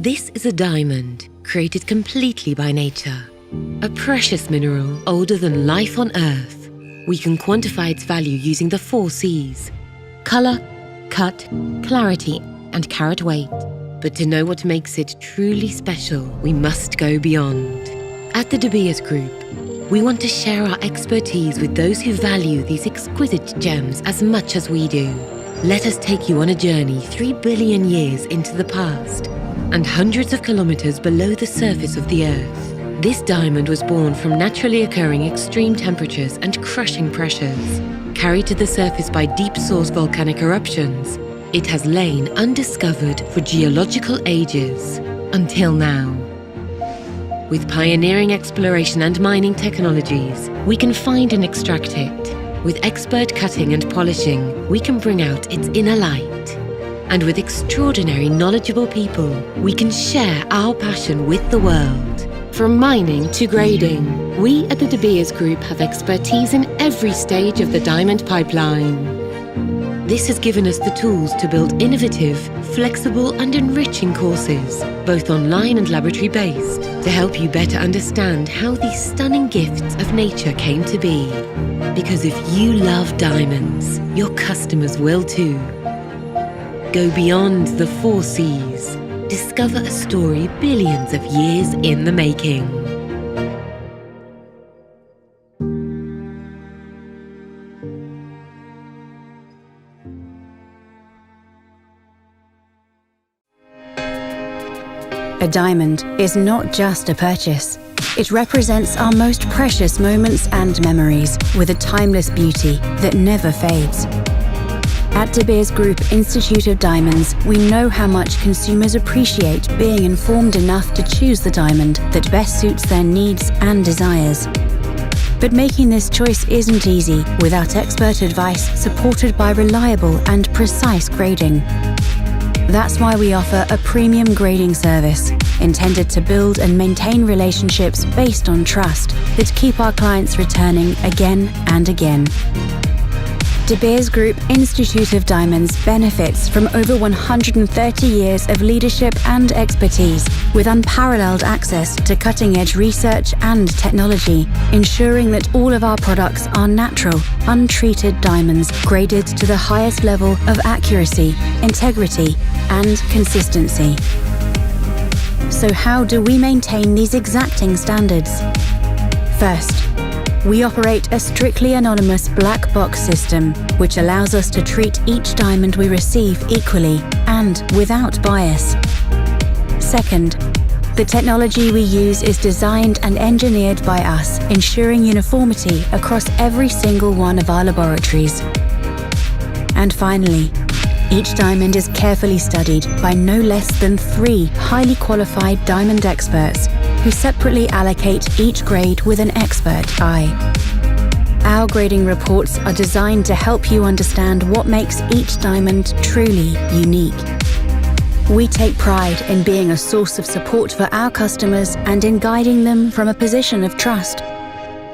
This is a diamond created completely by nature. A precious mineral older than life on Earth. We can quantify its value using the 4 C's: color, cut, clarity, and carat weight. But to know what makes it truly special, we must go beyond. At the De Beers Group, we want to share our expertise with those who value these exquisite gems as much as we do. Let us take you on a journey 3 billion years into the past and hundreds of kilometers below the surface of the Earth. This diamond was born from naturally occurring extreme temperatures and crushing pressures. Carried to the surface by deep source volcanic eruptions, it has lain undiscovered for geological ages, until now. With pioneering exploration and mining technologies, we can find and extract it. With expert cutting and polishing, we can bring out its inner light. And with extraordinary knowledgeable people, we can share our passion with the world. From mining to grading, we at the De Beers Group have expertise in every stage of the diamond pipeline. This has given us the tools to build innovative, flexible and enriching courses, both online and laboratory-based, to help you better understand how these stunning gifts of nature came to be. Because if you love diamonds, your customers will too. Go beyond the 4 C's. Discover a story billions of years in the making. A diamond is not just a purchase. It represents our most precious moments and memories with a timeless beauty that never fades. At De Beers Group Institute of Diamonds, we know how much consumers appreciate being informed enough to choose the diamond that best suits their needs and desires. But making this choice isn't easy without expert advice supported by reliable and precise grading. That's why we offer a premium grading service intended to build and maintain relationships based on trust that keep our clients returning again and again. De Beers Group Institute of Diamonds benefits from over 130 years of leadership and expertise, with unparalleled access to cutting-edge research and technology, ensuring that all of our products are natural, untreated diamonds graded to the highest level of accuracy, integrity, and consistency. So how do we maintain these exacting standards? First, we operate a strictly anonymous black box system, which allows us to treat each diamond we receive equally and without bias. Second, the technology we use is designed and engineered by us, ensuring uniformity across every single one of our laboratories. And finally, each diamond is carefully studied by no less than 3 highly qualified diamond experts who separately allocate each grade with an expert eye. Our grading reports are designed to help you understand what makes each diamond truly unique. We take pride in being a source of support for our customers and in guiding them from a position of trust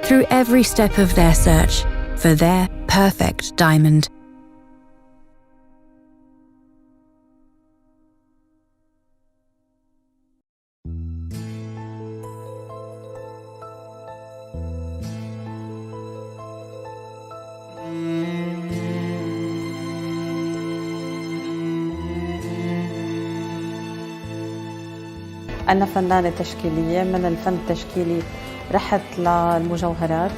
through every step of their search for their perfect diamond. أنا فنانة تشكيلية. من الفن التشكيلي رحت للمجوهرات.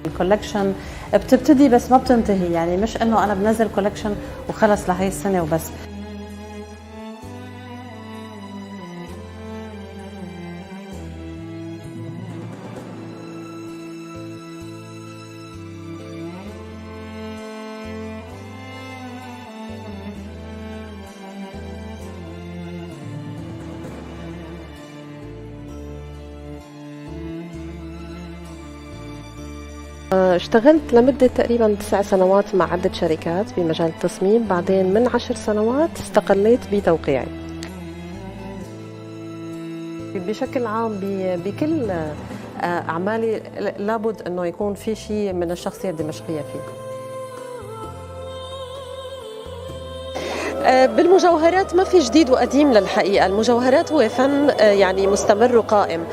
الكولكشن بتبتدي بس ما بتنتهي، يعني مش إنه أنا بنزل كولكشن وخلص لهي السنة وبس. اشتغلت لمدة تقريبا 9 سنوات مع عدة شركات بمجال التصميم، بعدين من 10 سنوات استقليت بتوقيعي. بشكل عام بكل أعمالي لابد أنه يكون في شيء من الشخصية الدمشقية فيه. بالمجوهرات ما في جديد وقديم للحقيقة. المجوهرات هو فن يعني مستمر وقائم.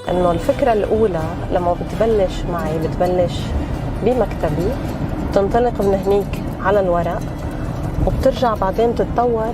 إنه الفكرة الأولى لما بتبلش معي بتبلش بمكتبي، بتنطلق من هنيك على الورق وبترجع بعدين تتطور.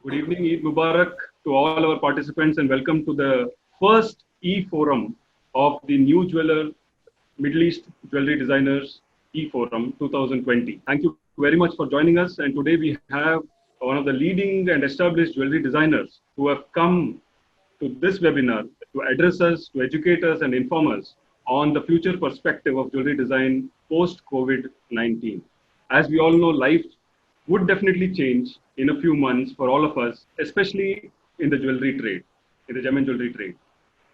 Good evening, Eid Mubarak to all our participants and welcome to the first E-Forum of the New Jeweler Middle East Jewelry Designers E-Forum 2020. Thank you very much for joining us, and today we have one of the leading and established jewelry designers who have come to this webinar to address us, to educate us and inform us on the future perspective of jewelry design post-COVID-19. As we all know, life would definitely change in a few months for all of us, especially in the jewelry trade, in the gem and jewelry trade.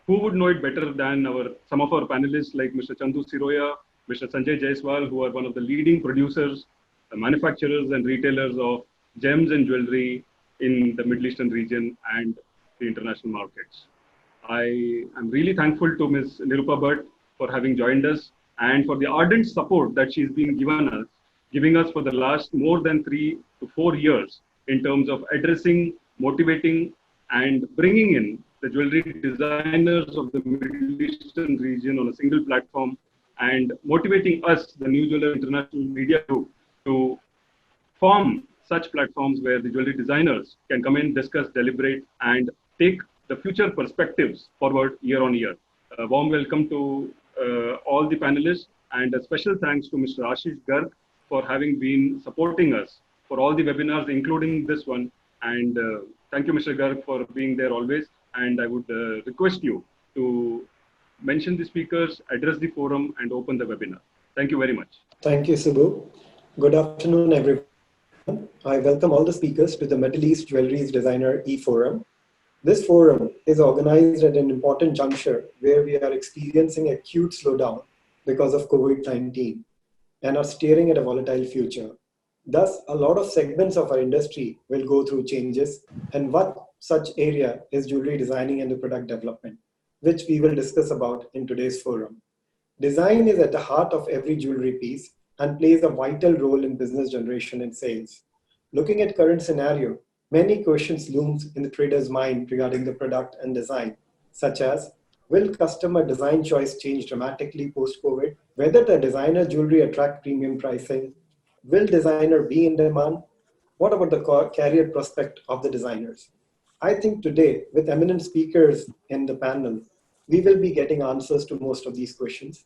Who would know it better than some of our panelists like Mr. Chandu Siroya, Mr. Sanjay Jaiswal, who are one of the leading producers, manufacturers and retailers of gems and jewelry in the Middle Eastern region and the international markets. I am really thankful to Ms. Nirupa Bhatt for having joined us and for the ardent support that she's been giving us for the last more than 3 to 4 years in terms of addressing, motivating, and bringing in the jewelry designers of the Middle Eastern region on a single platform and motivating us, the New Jeweler International Media Group, to form such platforms where the jewelry designers can come in, discuss, deliberate, and take the future perspectives forward year on year. A warm welcome to all the panelists, and a special thanks to Mr. Ashish Garg for having been supporting us for all the webinars, including this one. And thank you, Mr. Garg, for being there always. And I would request you to mention the speakers, address the forum, and open the webinar. Thank you very much. Thank you, Subbu. Good afternoon, everyone. I welcome all the speakers to the Middle East Jewelry Designer E-Forum. This forum is organized at an important juncture where we are experiencing acute slowdown because of COVID-19 and are staring at a volatile future. Thus, a lot of segments of our industry will go through changes, and one such area is jewelry designing and the product development, which we will discuss about in today's forum. Design is at the heart of every jewelry piece and plays a vital role in business generation and sales. Looking at current scenario, many questions looms in the trader's mind regarding the product and design, such as, will customer design choice change dramatically post-COVID? Whether the designer jewelry attract premium pricing? Will designer be in demand? What about the career prospect of the designers? I think today, with eminent speakers in the panel, we will be getting answers to most of these questions.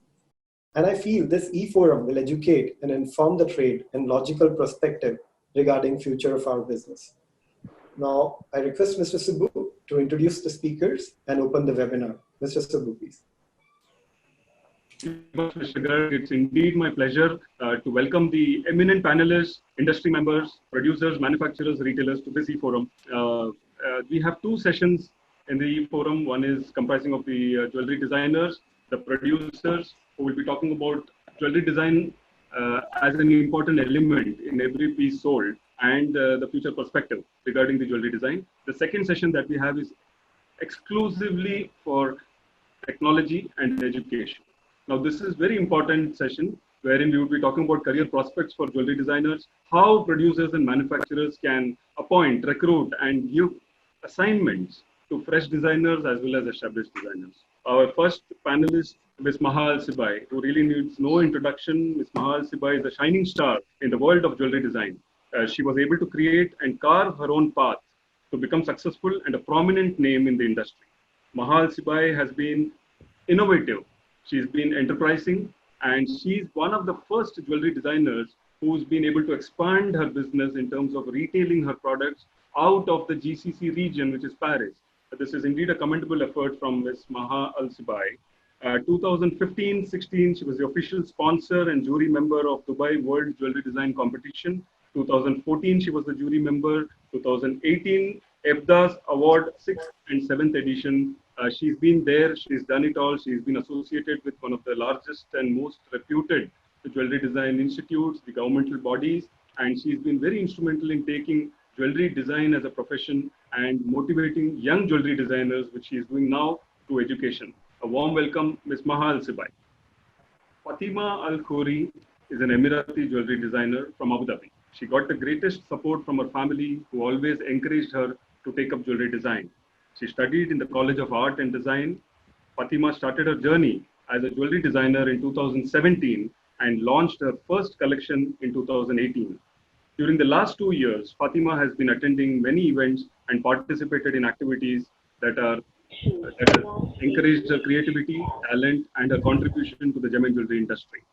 And I feel this e-forum will educate and inform the trade in logical perspective regarding future of our business. Now, I request Mr. Subbu to introduce the speakers and open the webinar. Mr. Subbu, please. Mr. Garg, it's indeed my pleasure to welcome the eminent panelists, industry members, producers, manufacturers, retailers to this e-forum. We have 2 sessions in the e-forum. One is comprising of the jewelry designers, the producers, who will be talking about jewelry design as an important element in every piece sold, and the future perspective regarding the jewelry design. The second session that we have is exclusively for technology and education. Now, this is very important session wherein we would be talking about career prospects for jewelry designers, how producers and manufacturers can appoint, recruit, and give assignments to fresh designers as well as established designers. Our first panelist, Ms. Mahal Sibai, who really needs no introduction. Ms. Mahal Sibai is a shining star in the world of jewelry design. She was able to create and carve her own path to become successful and a prominent name in the industry. Mahal Sibai has been innovative. She's been enterprising, and she's one of the first jewelry designers who's been able to expand her business in terms of retailing her products out of the GCC region, which is Paris. This is indeed a commendable effort from Ms. Maha Al Sibai. 2015-16, she was the official sponsor and jury member of Dubai World Jewelry Design Competition. 2014, she was the jury member. 2018, EBDA's Award 6th and 7th edition. She's been there, she's done it all. She's been associated with one of the largest and most reputed jewelry design institutes, the governmental bodies, and she's been very instrumental in taking jewelry design as a profession and motivating young jewelry designers, which she is doing now, to education. A warm welcome, Ms. Mahal Sibai. Fatima Al Khouri is an Emirati jewelry designer from Abu Dhabi. She got the greatest support from her family, who always encouraged her to take up jewelry design. She studied in the College of Art and Design. Fatima started her journey as a jewelry designer in 2017 and launched her first collection in 2018. During the last 2 years, Fatima has been attending many events and participated in activities that have encouraged her creativity, talent, and her contribution to the gem and jewelry industry.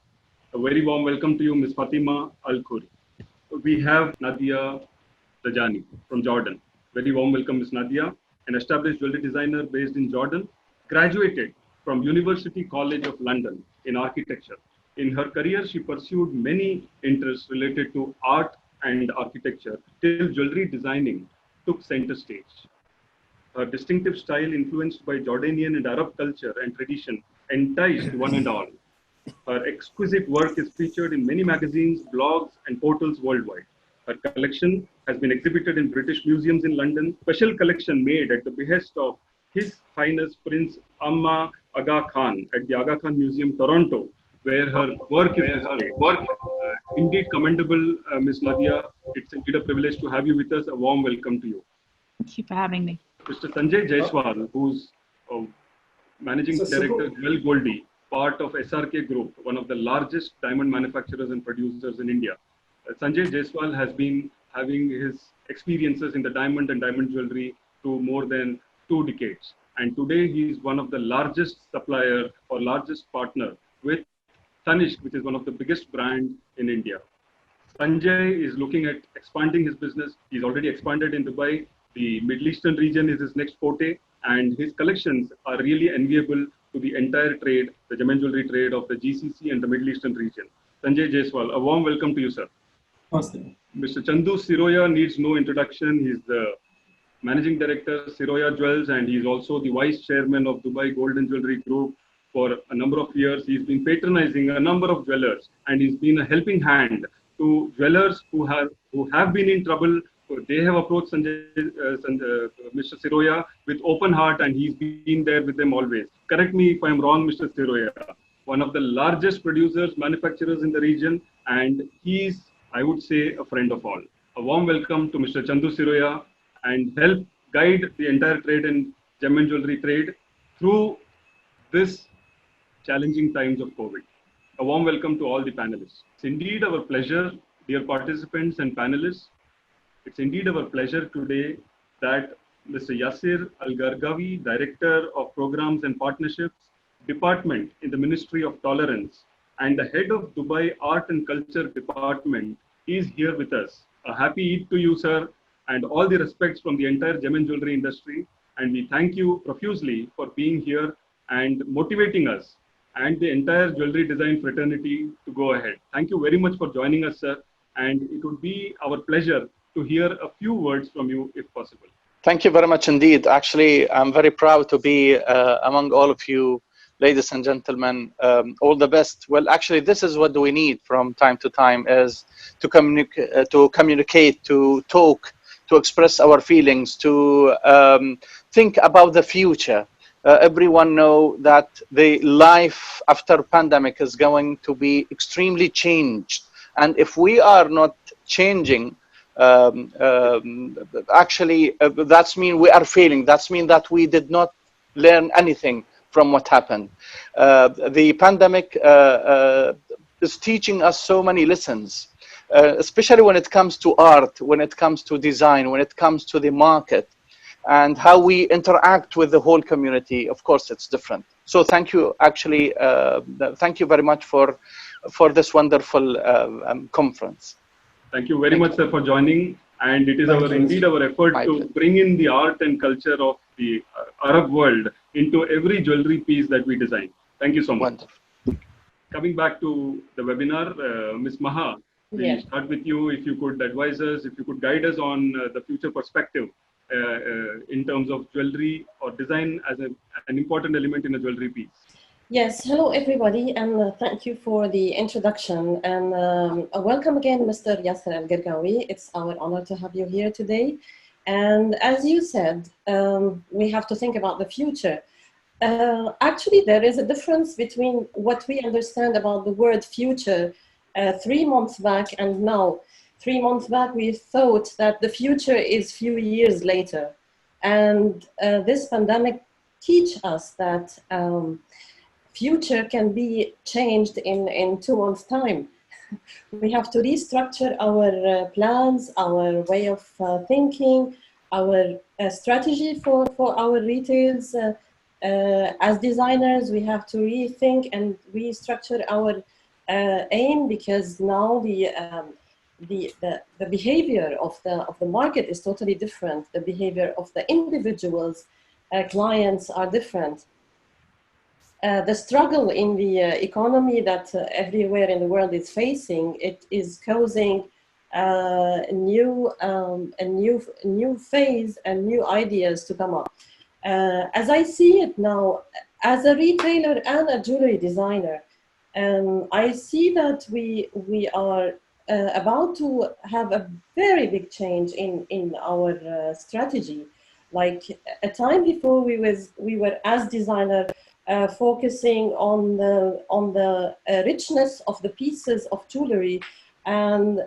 A very warm welcome to you, Ms. Fatima Al Khouri. We have Nadia Dajani from Jordan. Very warm welcome, Ms. Nadia, an established jewelry designer based in Jordan, graduated from University College of London in architecture. In her career, she pursued many interests related to art and architecture till jewelry designing took center stage. Her distinctive style, influenced by Jordanian and Arab culture and tradition, enticed one and all. Her exquisite work is featured in many magazines, blogs, and portals worldwide. Her collection has been exhibited in British museums in London, special collection made at the behest of His Highness Prince Amma Aga Khan at the Aga Khan Museum, Toronto, where her work is displayed. Indeed commendable, Ms. Nadia. It's indeed a privilege to have you with us. A warm welcome to you. Thank you for having me. Mr. Sanjay Jaiswal, who's Managing Director, Jewel Goldie, part of SRK Group, one of the largest diamond manufacturers and producers in India. Sanjay Jaiswal has been having his experiences in the diamond and diamond jewelry to more than 2 decades. And today he is one of the largest supplier or largest partner with Tanishq, which is one of the biggest brands in India. Sanjay is looking at expanding his business. He's already expanded in Dubai. The Middle Eastern region is his next forte, and his collections are really enviable to the entire trade, the gem and jewelry trade of the GCC and the Middle Eastern region. Sanjay Jaiswal, a warm welcome to you, sir. Awesome. Mr. Chandu Siroya needs no introduction. He's the Managing Director, Siroya Jewels, and he's also the Vice Chairman of Dubai Gold and Jewelry Group. For a number of years, he's been patronizing a number of jewelers, and he's been a helping hand to jewelers who have been in trouble. They have approached Mr. Siroya with open heart, and he's been there with them always. Correct me if I'm wrong, Mr. Siroya. One of the largest producers, manufacturers in the region, and he's, I would say, a friend of all. A warm welcome to Mr. Chandu Siroya, and help guide the entire trade and gem and jewelry trade through this challenging times of COVID. A warm welcome to all the panelists. It's indeed our pleasure, dear participants and panelists. It's indeed our pleasure today that Mr. Yasir Al-Gargawi, Director of Programs and Partnerships Department in the Ministry of Tolerance and the Head of Dubai Art and Culture Department, is here with us. A happy Eid to you, sir, and all the respects from the entire gem and jewelry industry. And we thank you profusely for being here and motivating us and the entire jewelry design fraternity to go ahead. Thank you very much for joining us, sir. And it would be our pleasure to hear a few words from you, if possible. Thank you very much indeed. Actually, I'm very proud to be among all of you, ladies and gentlemen. All the best. Well, actually, this is what we need from time to time, is to communicate, to talk, to express our feelings, to think about the future. everyone know that the life after pandemic is going to be extremely changed. And if we are not changing, actually, that's mean we are failing. That's mean that we did not learn anything from what happened. The pandemic is teaching us so many lessons, especially when it comes to art, when it comes to design, when it comes to the market, and how we interact with the whole community. Of course, it's different. So thank you, actually, thank you very much for this wonderful conference. Thank you very much, sir, for joining. And it is indeed our effort to bring in the art and culture of the Arab world into every jewelry piece that we design. Thank you so much. Wonderful. Coming back to the webinar, Ms. Maha, we'll start with you. If you could advise us, if you could guide us on the future perspective in terms of jewelry or design as an important element in a jewelry piece. Yes, hello everybody, and thank you for the introduction. And welcome again, Mr. Yasser Al-Gergawi. It's our honor to have you here today. And as you said, we have to think about the future. Actually, there is a difference between what we understand about the word future 3 months back and now. 3 months back, we thought that the future is few years later. And this pandemic teach us that future can be changed in 2 months' time. We have to restructure our plans, our way of thinking, our strategy for our retails. As designers, we have to rethink and restructure our aim, because now the behavior of the market is totally different. The behavior of the individuals, clients are different. The struggle in the economy that everywhere in the world is facing, it is causing a new phase and new ideas to come up. As I see it now, as a retailer and a jewelry designer, I see that we are about to have a very big change in our strategy. Like a time before, we were as designer focusing on the richness of the pieces of jewelry, and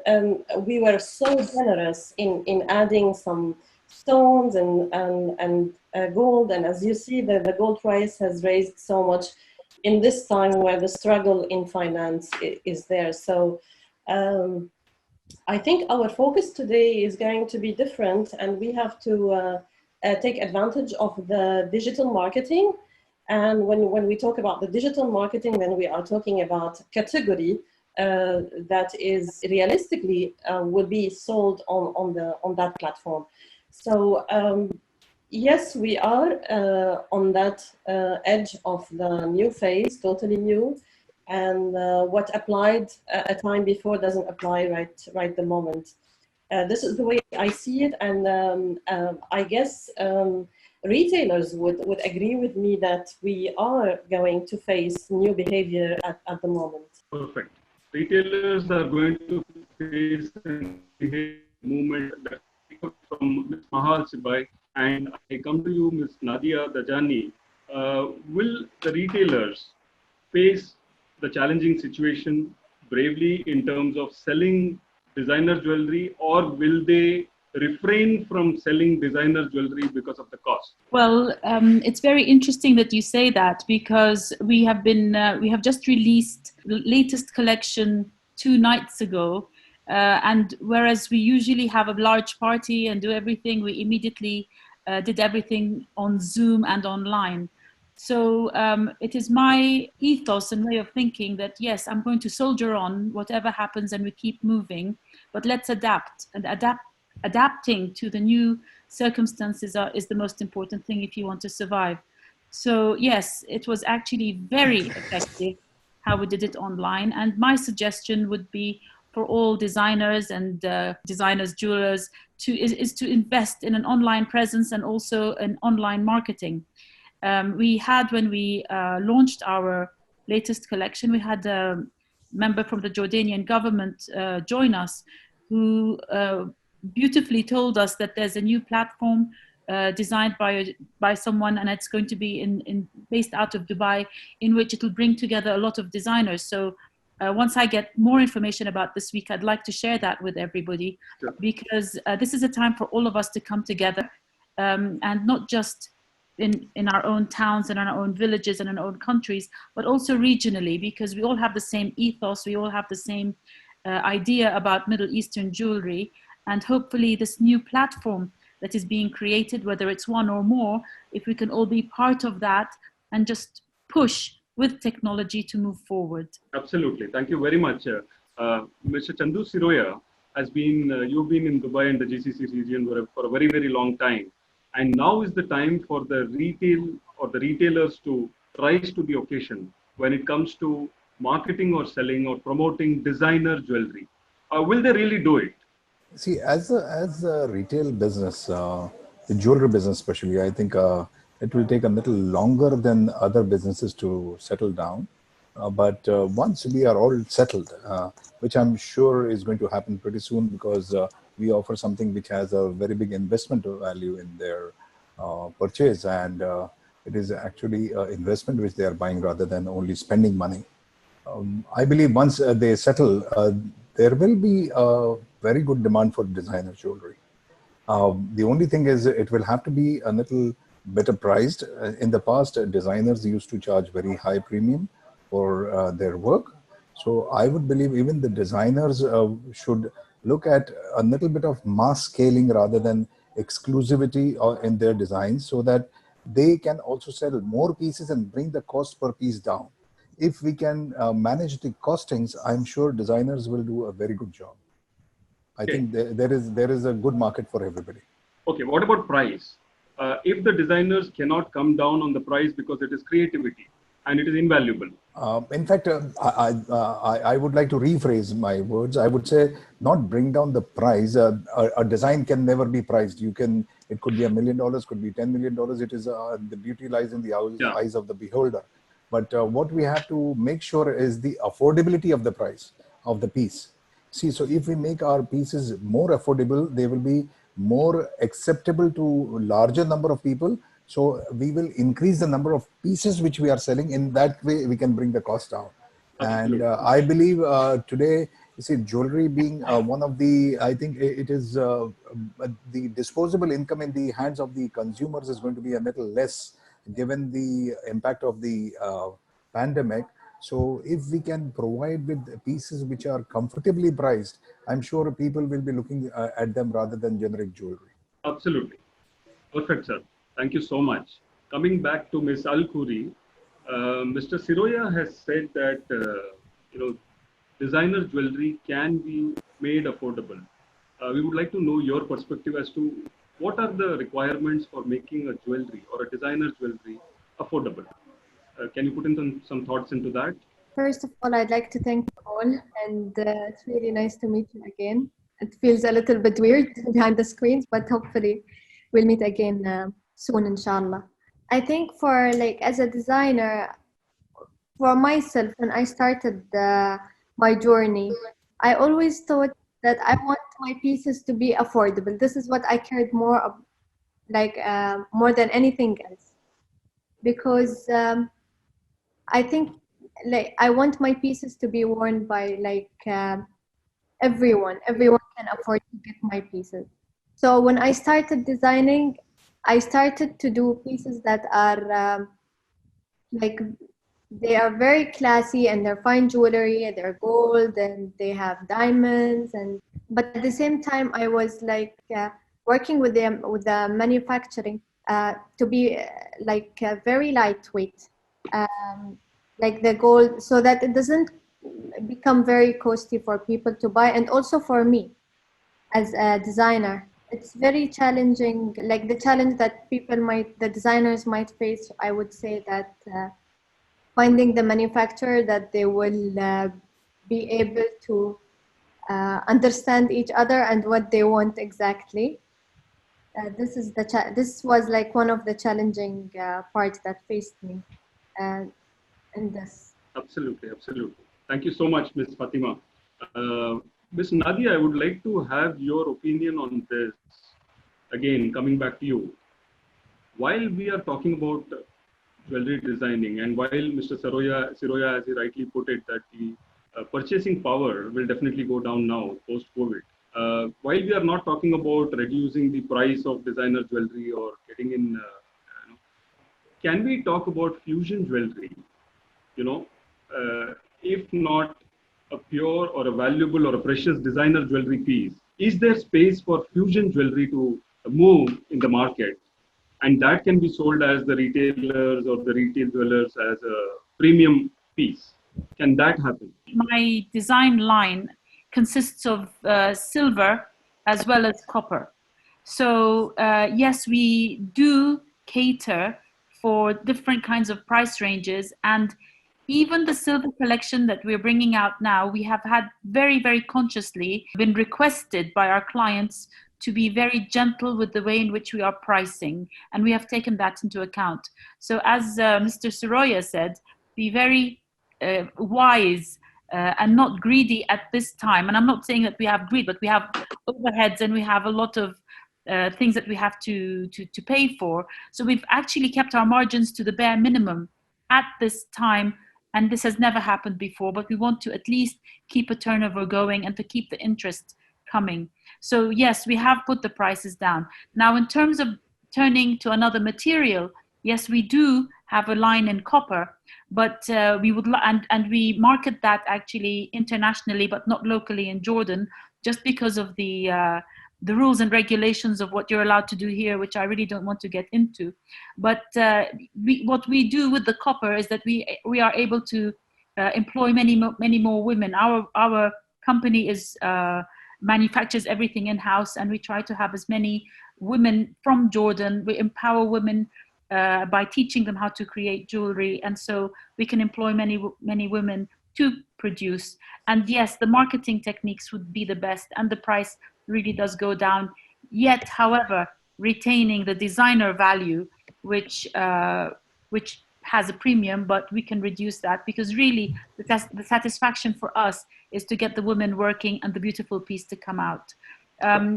we were so generous in adding some stones and gold. And as you see, the gold price has raised so much in this time where the struggle in finance is there. So I think our focus today is going to be different, and we have to take advantage of the digital marketing. And when we talk about the digital marketing, then we are talking about category that is realistically will be sold on that platform. So yes, we are on that edge of the new phase, totally new, and what applied a time before doesn't apply right the moment. This is the way I see it, and I guess retailers would agree with me that we are going to face new behavior at the moment. Perfect. Retailers are going to face a behavior movement that from Ms. Mahal Sibai, and I come to you, Ms. Nadia Dajani. Will the retailers face the challenging situation bravely in terms of selling designer jewelry, or will they refrain from selling designer jewelry because of the cost? Well, it's very interesting that you say that, because we have just released the latest collection 2 nights ago, and whereas we usually have a large party and do everything, we immediately did everything on Zoom and online. So it is my ethos and way of thinking that yes, I'm going to soldier on whatever happens, and we keep moving, but let's adapt, and adapting to the new circumstances is the most important thing if you want to survive. So yes, it was actually very effective how we did it online. And my suggestion would be for all designers and designers, jewelers, is to invest in an online presence and also in online marketing. We had, when we launched our latest collection, we had a member from the Jordanian government join us, who beautifully told us that there's a new platform designed by someone, and it's going to be based out of Dubai, in which it will bring together a lot of designers. So once I get more information about this week, I'd like to share that with everybody, because this is a time for all of us to come together, and not just in our own towns and in our own villages and in our own countries, but also regionally, because we all have the same ethos, we all have the same idea about Middle Eastern jewelry. And hopefully this new platform that is being created, whether it's one or more, if we can all be part of that and just push with technology to move forward. Absolutely. Thank you very much. Mr. Chandu Siroya has been, you've been in Dubai and the GCC region for a very, very long time. And now is the time for the retail or the retailers to rise to the occasion when it comes to marketing or selling or promoting designer jewelry. Will they really do it? See, as a retail business, the jewelry business especially, I think it will take a little longer than other businesses to settle down. But once we are all settled, which I'm sure is going to happen pretty soon, because we offer something which has a very big investment value in their purchase, and it is actually an investment which they are buying rather than only spending money. I believe once they settle, there will be a very good demand for designer jewelry. The only thing is it will have to be a little better priced. In the past, designers used to charge very high premium for their work. So I would believe even the designers should look at a little bit of mass scaling rather than exclusivity in their designs, so that they can also sell more pieces and bring the cost per piece down. If we can manage the costings, I'm sure designers will do a very good job. I think there is a good market for everybody. Okay, what about price? If the designers cannot come down on the price because it is creativity and it is invaluable. In fact, I would like to rephrase my words. I would say not bring down the price. A design can never be priced. It could be $1 million, could be $10 million. It is the beauty lies in the eyes of the beholder. But what we have to make sure is the affordability of the price of the piece. See, so if we make our pieces more affordable, they will be more acceptable to larger number of people. So we will increase the number of pieces which we are selling. In that way, we can bring the cost down. Absolutely. And I believe today, you see, jewelry being one of the, I think it is the disposable income in the hands of the consumers is going to be a little less given the impact of the pandemic. So if we can provide with pieces which are comfortably priced, I'm sure people will be looking at them rather than generic jewelry. Absolutely. Perfect, sir. Thank you so much. Coming back to Ms. Al-Khoury, Mr. Siroya has said that designer jewelry can be made affordable. We would like to know your perspective as to what are the requirements for making a jewelry or a designer jewelry affordable. Can you put in some thoughts into that? First of all, I'd like to thank you all, and it's really nice to meet you again. It feels a little bit weird behind the screens, but hopefully we'll meet again soon, inshallah. I think as a designer, for myself, when I started my journey, I always thought that I want my pieces to be affordable. This is what I cared more than anything else, because I think I want my pieces to be worn by everyone. Everyone can afford to get my pieces. So when I started designing, I started to do pieces that are they are very classy, and they're fine jewelry, and they're gold, and they have diamonds, but at the same time I was working with them with the manufacturing to be very lightweight, like the gold, so that it doesn't become very costly for people to buy, and also for me as a designer. It's very challenging, like the challenge that the designers might face. I would say that finding the manufacturer that they will be able to understand each other and what they want exactly. This was one of the challenging parts that faced me in this. Absolutely, absolutely. Thank you so much, Ms. Fatima. Ms. Nadia, I would like to have your opinion on this. Again, coming back to you. while we are talking about jewelry designing, and while Mr. Siroya, as he rightly put it, that the purchasing power will definitely go down now post-COVID. While we are not talking about reducing the price of designer jewelry or getting in, can we talk about fusion jewelry? You know, if not a pure or a valuable or a precious designer jewelry piece, is there space for fusion jewelry to move in the market? And that can be sold as the retailers or the retail jewelers as a premium piece. Can that happen? My design line consists of silver as well as copper. So yes, we do cater for different kinds of price ranges, and even the silver collection that we're bringing out now, we have had very, very consciously been requested by our clients to be very gentle with the way in which we are pricing, and we have taken that into account. So as Mr. Siroya said, be very wise and not greedy at this time. And I'm not saying that we have greed, but we have overheads and we have a lot of things that we have to pay for. So we've actually kept our margins to the bare minimum at this time. And this has never happened before, but we want to at least keep a turnover going and to keep the interest coming. So yes, we have put the prices down. Now, in terms of turning to another material, yes, we do have a line in copper, but we would and we market that actually internationally, but not locally in Jordan, just because of the rules and regulations of what you're allowed to do here, which I really don't want to get into. But what we do with the copper is that we are able to employ many more women. Our company is manufactures everything in house, and we try to have as many women from Jordan. We empower women by teaching them how to create jewelry, and so we can employ many women to produce. And yes, the marketing techniques would be the best, and the price really does go down, yet however retaining the designer value, which has a premium, but we can reduce that, because really the satisfaction for us is to get the women working and the beautiful piece to come out.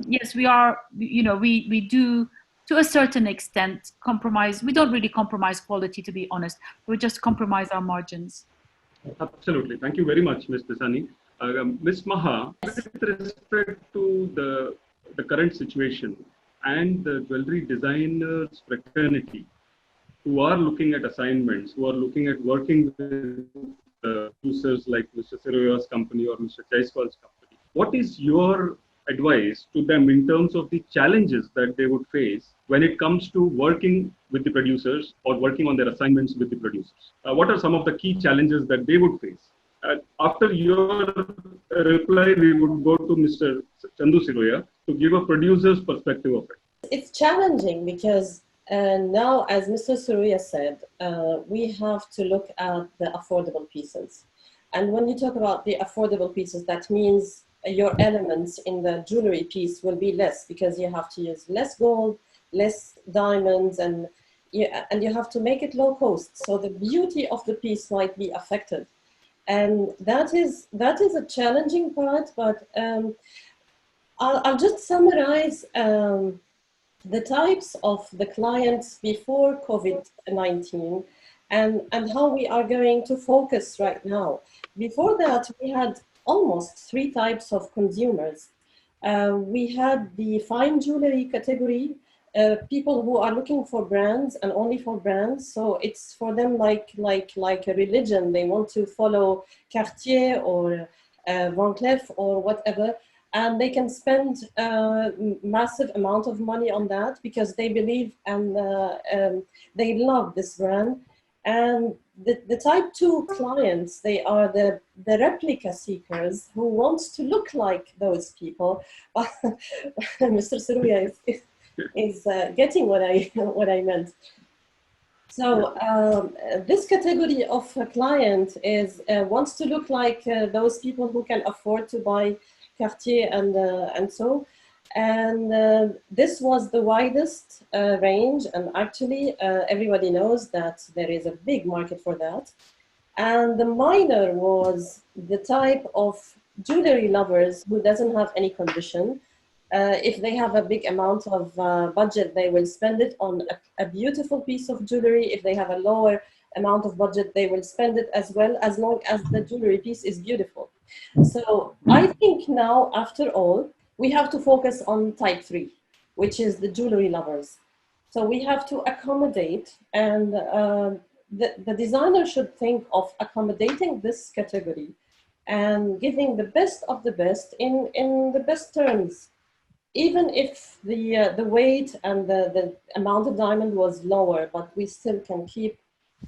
Yes, we are, we do to a certain extent compromise. We don't really compromise quality, to be honest. We just compromise our margins. Absolutely. Thank you very much, Ms. Desani. Ms. Maha, with respect to the current situation and the jewelry designers fraternity who are looking at assignments, who are looking at working with producers like Mr. Siroya's company or Mr. Jaiswal's company, what is your advice to them in terms of the challenges that they would face when it comes to working with the producers or working on their assignments with the producers? What are some of the key challenges that they would face? After your reply, we would go to Mr. Chandu Siroya to give a producer's perspective of it. It's challenging because now, as Mr. Siroya said, we have to look at the affordable pieces. And when you talk about the affordable pieces, that means your elements in the jewelry piece will be less, because you have to use less gold, less diamonds, and you have to make it low cost. So the beauty of the piece might be affected. And that is a challenging part, but I'll just summarize the types of the clients before COVID-19 and how we are going to focus right now. Before that, we had almost 3 types of consumers. We had the fine jewelry category, people who are looking for brands and only for brands. So it's for them like a religion. They want to follow Cartier or Van Cleef or whatever. And they can spend a massive amount of money on that because they believe and they love this brand. And the type 2 clients, they are the replica seekers who wants to look like those people. Mr. Siroya is getting what I meant. So this category of client is wants to look like those people who can afford to buy Cartier and so. And this was the widest range, and actually everybody knows that there is a big market for that. And the minor was the type of jewelry lovers who doesn't have any condition, If they have a big amount of budget, they will spend it on a beautiful piece of jewelry. If they have a lower amount of budget, they will spend it as well, as long as the jewelry piece is beautiful. So I think now, after all, we have to focus on type 3, which is the jewelry lovers. So we have to accommodate, and the designer should think of accommodating this category and giving the best of the best in the best terms. Even if the weight and the amount of diamond was lower, but we still can keep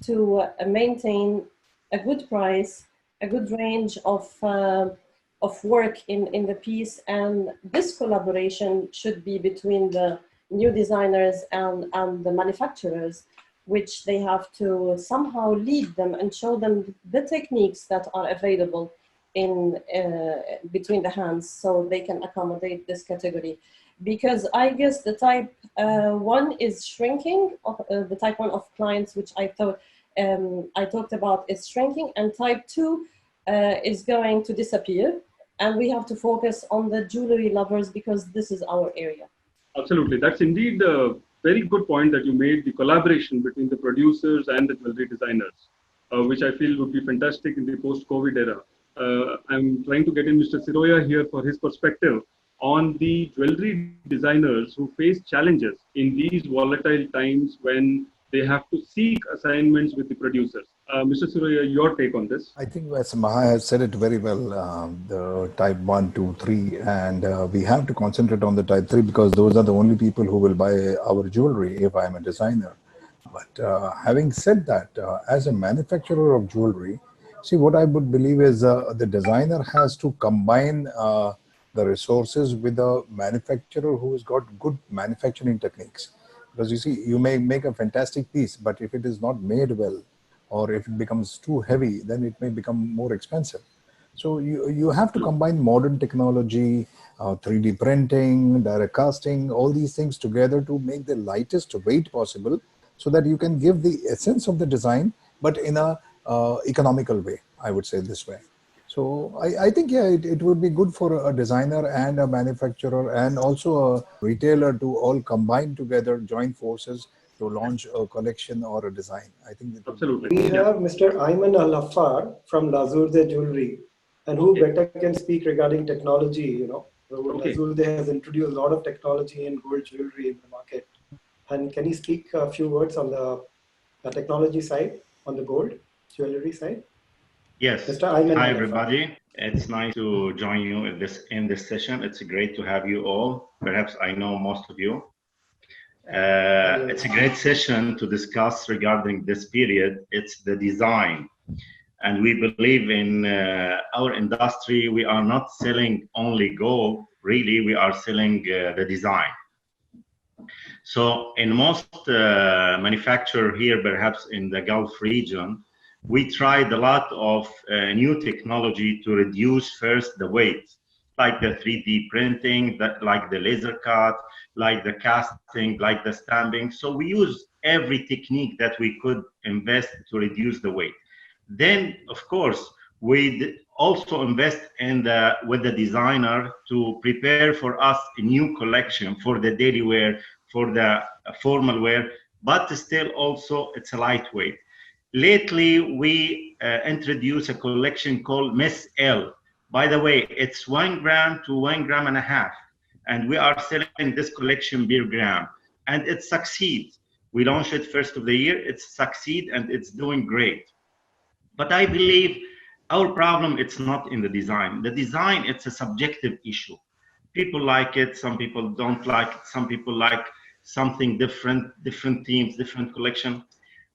to maintain a good price, a good range of work in the piece. And this collaboration should be between the new designers and the manufacturers, which they have to somehow lead them and show them the techniques that are available in between the hands, so they can accommodate this category. Because I guess the type 1 is shrinking, the type 1 of clients, which I thought I talked about, is shrinking, and type 2 is going to disappear. And we have to focus on the jewelry lovers, because this is our area. Absolutely. That's indeed a very good point that you made, the collaboration between the producers and the jewelry designers, which I feel would be fantastic in the post-COVID era. I'm trying to get in Mr. Siroya here for his perspective on the jewelry designers who face challenges in these volatile times when they have to seek assignments with the producers. Mr. Siroya, your take on this? I think as Maha has said it very well, the type 1, 2, 3, and we have to concentrate on the type 3 because those are the only people who will buy our jewelry if I'm a designer. But having said that, as a manufacturer of jewelry, see, what I would believe is the designer has to combine the resources with a manufacturer who has got good manufacturing techniques. Because you see, you may make a fantastic piece, but if it is not made well, or if it becomes too heavy, then it may become more expensive. So you have to combine modern technology, 3D printing, direct casting, all these things together to make the lightest weight possible so that you can give the essence of the design, but in a economical way, I would say this way. So I think, yeah, it would be good for a designer and a manufacturer and also a retailer to all combine together, join forces to launch a collection or a design. I think that absolutely. We have Mr. Ayman Al-Affar from Lazurde Jewelry, and who better can speak regarding technology, you know. Lazurde has introduced a lot of technology in gold jewelry in the market. And can you speak a few words on the technology side, on the gold jewelry side? Yes. Mr. Ayman Hi, Al-Affar. everybody. It's nice to join you in this session. It's great to have you all. Perhaps I know most of you. It's a great session to discuss regarding this period. It's the design. And we believe in our industry, we are not selling only gold, really, we are selling the design. So in most manufacturer here, perhaps in the Gulf region, we tried a lot of new technology to reduce first the weight, like the 3D printing, like the laser cut, like the casting, like the stamping. So we use every technique that we could invest to reduce the weight. Then, of course, we also invest in with the designer to prepare for us a new collection for the daily wear, for the formal wear, but still also it's a lightweight. Lately, we introduced a collection called Miss L. By the way, it's 1 gram to 1.5 grams, and we are selling this collection per gram, and it succeeds. We launched it first of the year, it succeeds, and it's doing great. But I believe our problem, it's not in the design. The design, it's a subjective issue. People like it, some people don't like it, some people like something different, different themes, different collection.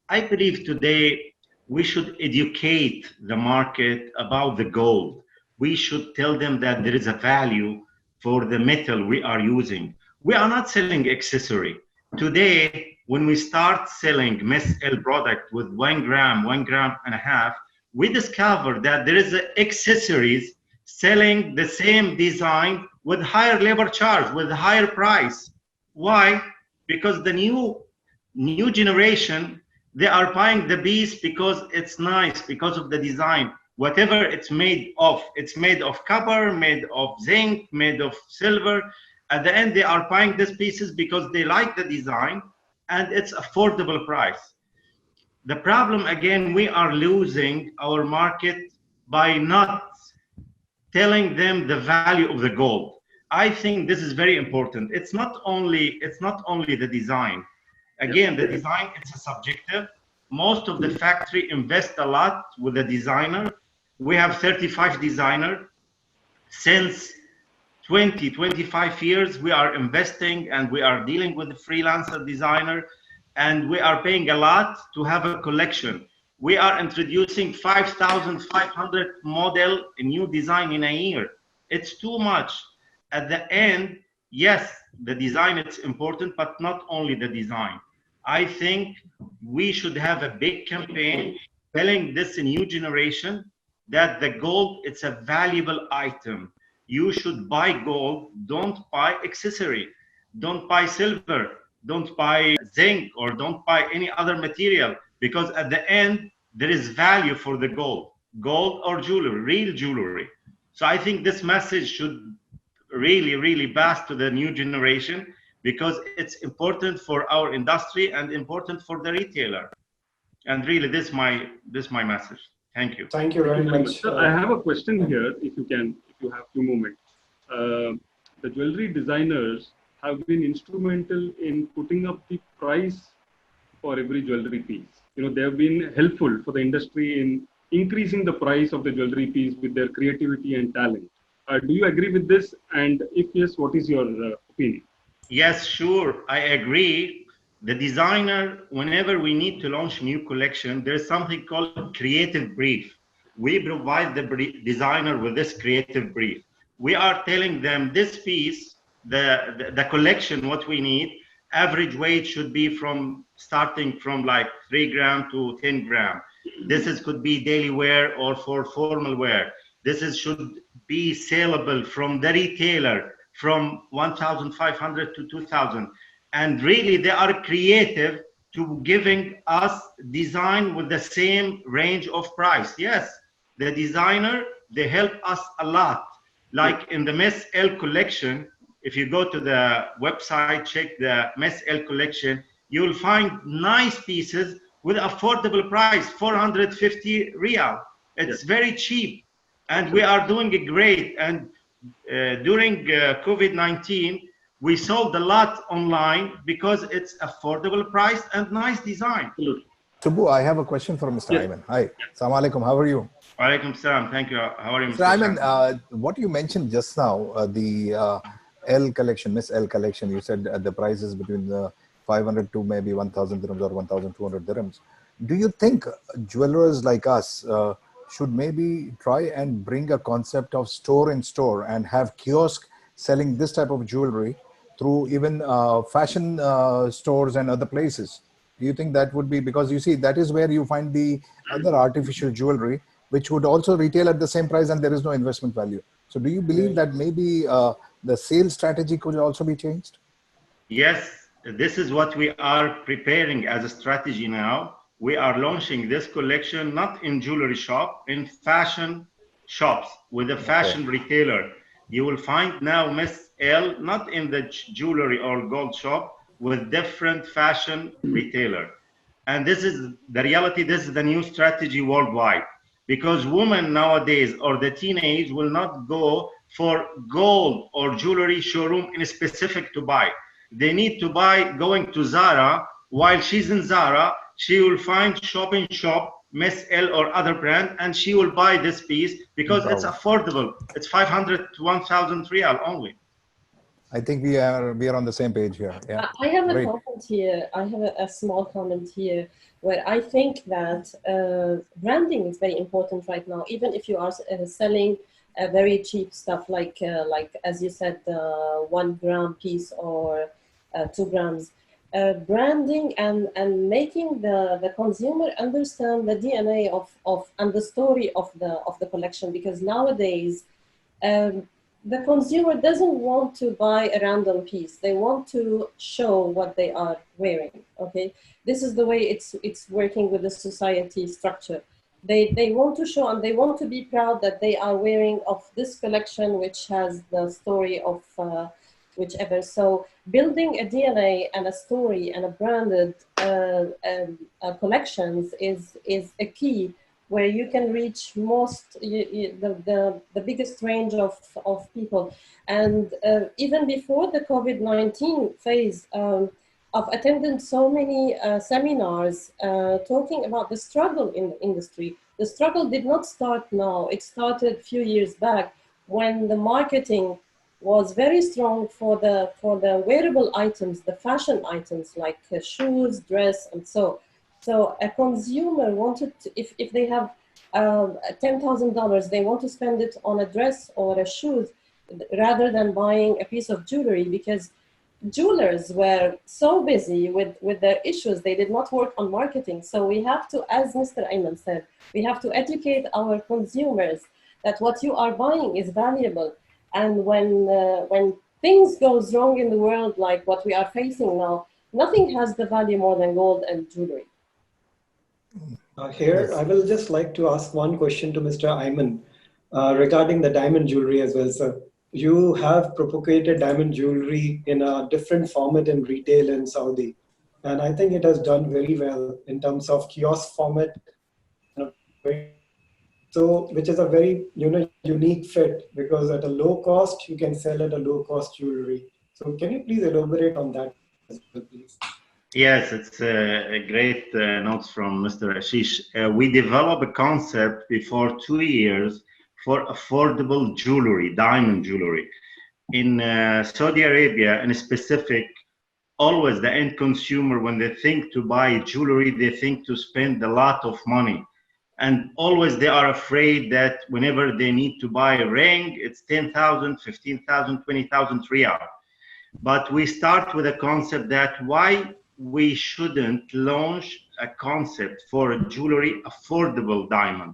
I believe today we should educate the market about the gold. We should tell them that there is a value for the metal we are using. We are not selling accessory. Today, when we start selling Miss L product with 1 gram, 1.5 grams, we discover that there is accessories selling the same design with higher labor charge, with higher price. Why? Because the new generation, they are buying the piece because it's nice, because of the design. Whatever it's made of copper, made of zinc, made of silver, At the end, they are buying these pieces because they like the design and it's affordable price. The problem, again, we are losing our market by not telling them the value of the gold. I think this is very important. It's not only the design. Again, the design, it's a subjective. Most of the factory invest a lot with the designer. We have 35 designers. Since 25 years, we are investing and we are dealing with the freelancer designer, and we are paying a lot to have a collection. We are introducing 5,500 model new design in a year. It's too much. At the end, yes, the design is important, but not only the design. I think we should have a big campaign telling this new generation that the gold, it's a valuable item. You should buy gold, don't buy accessory, don't buy silver, don't buy zinc, or don't buy any other material, because at the end, there is value for the gold or jewelry, real jewelry. So I think this message should really pass to the new generation, because it's important for our industry and important for the retailer. And really, this is my message. Thank you. Thank you very much. Sir, I have a question here, if you have 2 moments. The jewelry designers have been instrumental in putting up the price for every jewelry piece. They have been helpful for the industry in increasing the price of the jewelry piece with their creativity and talent. Do you agree with this? And if yes, what is your opinion? Yes, sure, I agree. The designer, whenever we need to launch a new collection, there's something called creative brief. We provide the designer with this creative brief. We are telling them this piece, the collection, what we need, average weight should be starting from like 3 grams to 10 grams. This could be daily wear or for formal wear. Should be saleable from the retailer from 1,500 to 2,000. And really, they are creative to giving us design with the same range of price. Yes, the designer, they help us a lot. Like in the Miss L collection, if you go to the website, check the Miss L collection, you'll find nice pieces with affordable price, 450 Riyal. It's very cheap. And we are doing it great. And during COVID-19, we sold a lot online because it's affordable price and nice design. Subbu, I have a question for Mr. Ayman. Hi. Assalamu alaikum. How are you? Walaikum salam. Thank you. How are you, Mr. Ayman, what you mentioned just now, the L collection, Miss L collection, you said the price is between 500 to maybe 1,000 dirhams or 1,200 dirhams. Do you think jewelers like us should maybe try and bring a concept of store in store and have kiosk selling this type of jewelry through even fashion stores and other places? Do you think that would be, because you see, that is where you find the other artificial jewelry, which would also retail at the same price and there is no investment value. So do you believe that maybe the sales strategy could also be changed? Yes, this is what we are preparing as a strategy now. We are launching this collection not in jewelry shop, in fashion shops with a fashion retailer. You will find now Miss L not in the jewelry or gold shop, with different fashion retailer. And this is the reality. This is the new strategy worldwide, because women nowadays or the teenage will not go for gold or jewelry showroom in specific to buy. They need to buy going to Zara. While she's in Zara, she will find shopping shop, Miss L or other brand, and she will buy this piece because it's affordable. It's 500 to 1,000 Riyal only. I think we are on the same page here. Yeah. I have a comment here. I have a small comment here where I think that branding is very important right now. Even if you are selling a very cheap stuff like as you said, 1 gram piece or 2 grams. Branding and making the consumer understand the DNA of and the story of the collection, because nowadays the consumer doesn't want to buy a random piece. They want to show what they are wearing. Okay, this is the way it's working with the society structure. They want to show and they want to be proud that they are wearing of this collection, which has the story of whichever. So building a DNA and a story and a branded collections is a key where you can reach the biggest range of people. And even before the COVID-19 phase, I've attended so many seminars talking about the struggle in the industry. The struggle did not start now. It started a few years back when the marketing was very strong for the wearable items, the fashion items like shoes, dress, and so. So a consumer wanted to, if they have $10,000, they want to spend it on a dress or a shoes rather than buying a piece of jewelry, because jewelers were so busy with their issues, they did not work on marketing. So we have to, as Mr. Ayman said, we have to educate our consumers that what you are buying is valuable. And when things goes wrong in the world, like what we are facing now, nothing has the value more than gold and jewelry. Here, I will just like to ask one question to Mr. Ayman regarding the diamond jewelry as well, sir. You have propagated diamond jewelry in a different format in retail in Saudi. And I think it has done very well in terms of kiosk format. So, which is a very unique fit, because at a low cost, you can sell at a low cost jewelry. So can you please elaborate on that as well, please? Yes, it's a great notes from Mr. Ashish. We developed a concept before 2 years for affordable jewelry, diamond jewelry. In Saudi Arabia, in specific, always the end consumer, when they think to buy jewelry, they think to spend a lot of money. And always they are afraid that whenever they need to buy a ring, it's 10,000, 15,000, 20,000 riyal. But we start with a concept that why we shouldn't launch a concept for a jewelry affordable diamond.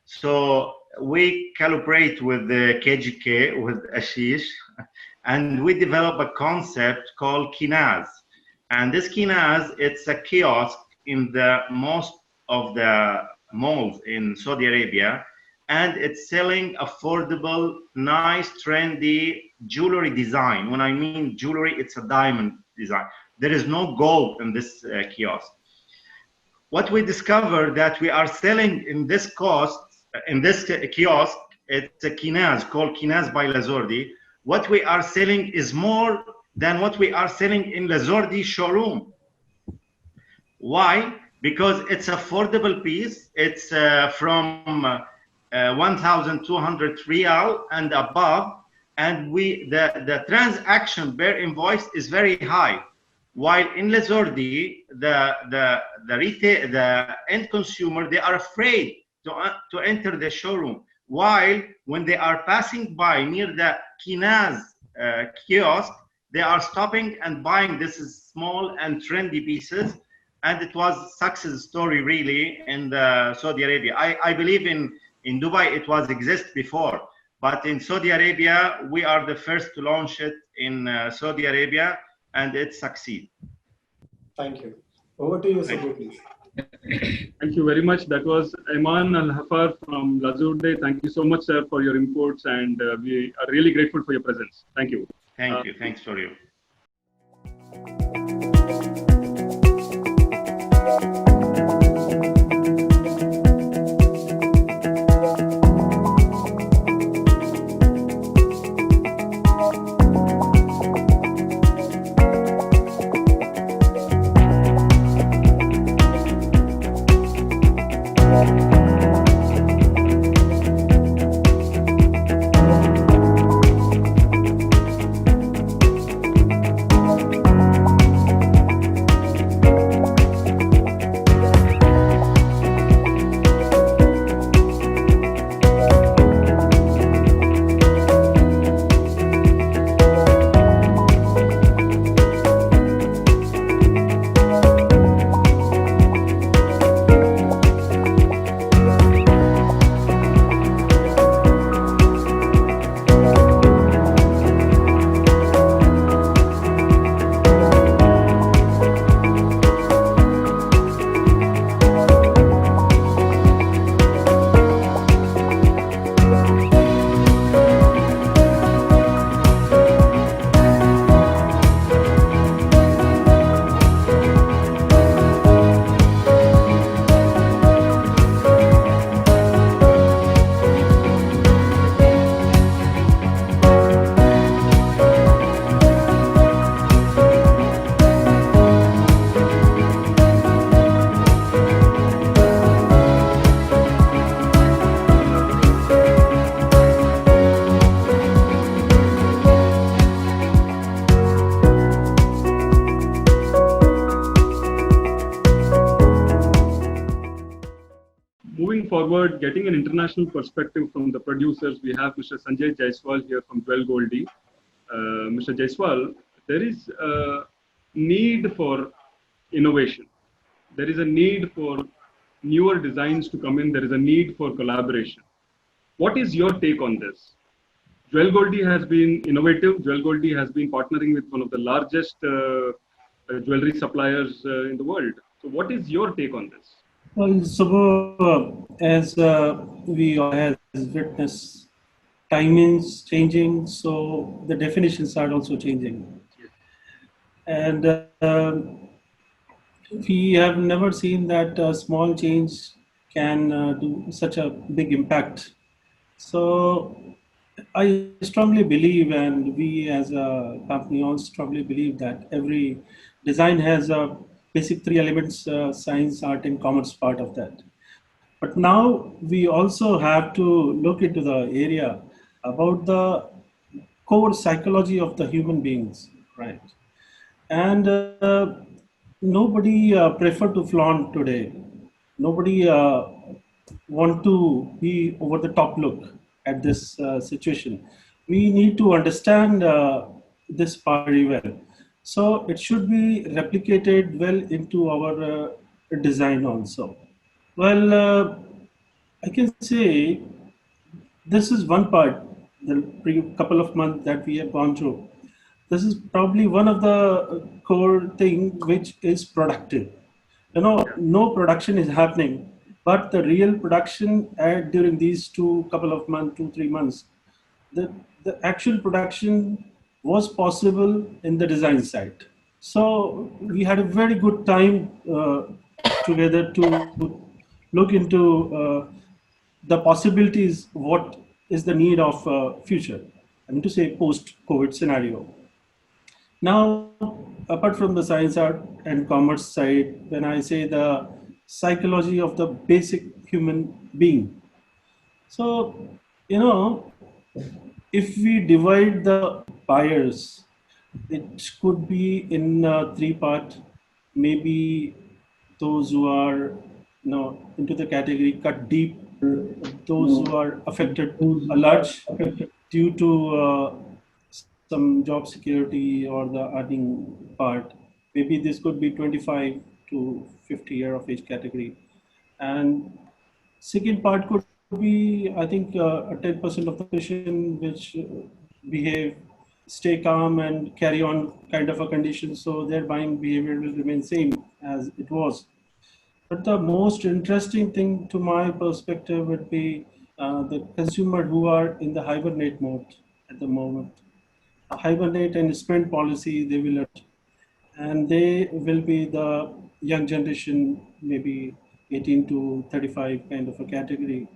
So we collaborate with the KGK, with Ashish, and we develop a concept called Kinaz. And this Kinaz, it's a kiosk in the most of the malls in Saudi Arabia, and it's selling affordable, nice, trendy jewelry design. When I mean jewelry, it's a diamond design. There is no gold in this kiosk. What we discovered that we are selling in this kiosk, it's a Kinaz called Kinaz by Lazordi. What we are selling is more than what we are selling in Lazordi showroom. Why? Because it's affordable piece. It's from 1,200 riyal and above, and the transaction per invoice is very high. While in Lazordi, the end consumer, they are afraid to enter the showroom. While when they are passing by near the Kinaz kiosk, they are stopping and buying this small and trendy pieces. And it was a success story really in the Saudi Arabia. I believe in Dubai it was exist before, but in Saudi Arabia we are the first to launch it in Saudi Arabia, and it succeed. Thank you. Over to you, Sabu, please. Thank you very much. That was Ayman Al-Hafar from Lazurde. Thank you so much, sir, for your inputs, and we are really grateful for your presence. Thank you. Thank you. Thanks for you. moving forward, getting an international perspective from the producers, we have Mr. Sanjay Jaiswal here from Dwell Goldie. Mr. Jaiswal, there is a need for innovation. There is a need for newer designs to come in. There is a need for collaboration. What is your take on this? Jewel Goldie has been innovative. Jewel Goldie has been partnering with one of the largest jewelry suppliers in the world. So, what is your take on this? Well, so as we all has witnessed, timings changing, so the definitions are also changing. And we have never seen that a small change can do such a big impact. So I strongly believe, and we as a company also strongly believe that every design has a basic three elements: science, art, and commerce part of that. But now we also have to look into the area about the core psychology of the human beings, right? And nobody prefer to flaunt today. Nobody want to be over the top look at this situation. We need to understand this part very well. So it should be replicated well into our design also. Well, I can say this is one part, the couple of months that we have gone through. This is probably one of the core thing which is productive. You know, no production is happening, but the real production during these two couple of months, 2 3 months, the actual production was possible in the design side. So we had a very good time together to look into the possibilities, what is the need of future, I mean to say post-COVID scenario. Now, apart from the science, art, and commerce side, when I say the psychology of the basic human being, so, you know, if we divide the buyers, it could be in three part. Maybe those who are, into the category cut deep, those who are affected a large due to some job security or the earning part. Maybe this could be 25 to 50 year of age category. And second part could be, I think, a 10% of the patient which behave, stay calm and carry on kind of a condition. So their buying behavior will remain same as it was. But the most interesting thing to my perspective would be the consumer who are in the hibernate mode at the moment. A hibernate and spend policy they will adopt, and they will be the young generation, maybe 18 to 35 kind of a category.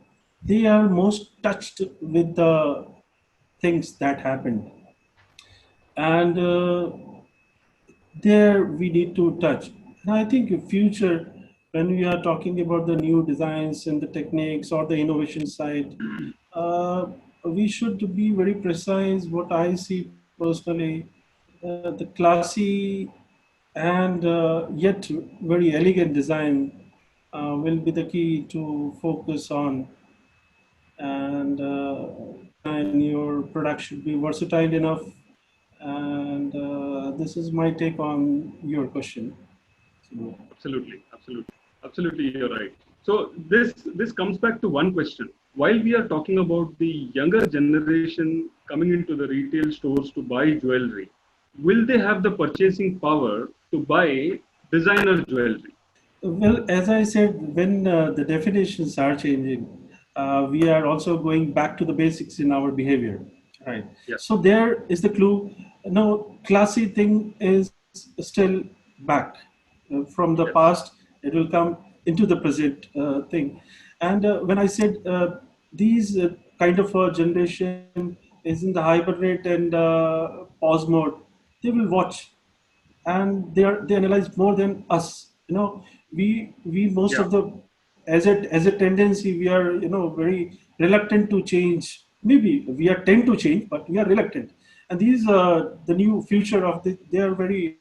They are most touched with the things that happened, and there we need to touch. And I think in future, when we are talking about the new designs and the techniques or the innovation side, we should be very precise. What I see personally, the classy and yet very elegant design will be the key to focus on. And your product should be versatile enough. And this is my take on your question. So, Absolutely, absolutely, absolutely. You're right. So this comes back to one question. While we are talking about the younger generation coming into the retail stores to buy jewelry, will they have the purchasing power to buy designer jewelry? well, as I said, when the definitions are changing, we are also going back to the basics in our behavior, right? Yeah. So there is the clue. No, classy thing is still back from the Yes. past. It will come into the present thing. And when I said these kind of a generation is in the hibernate and pause mode, they will watch and they analyze more than us. We most Yeah. of the, as a tendency, we are very reluctant to change. Maybe we are tend to change, but we are reluctant. And these the new future of they are very,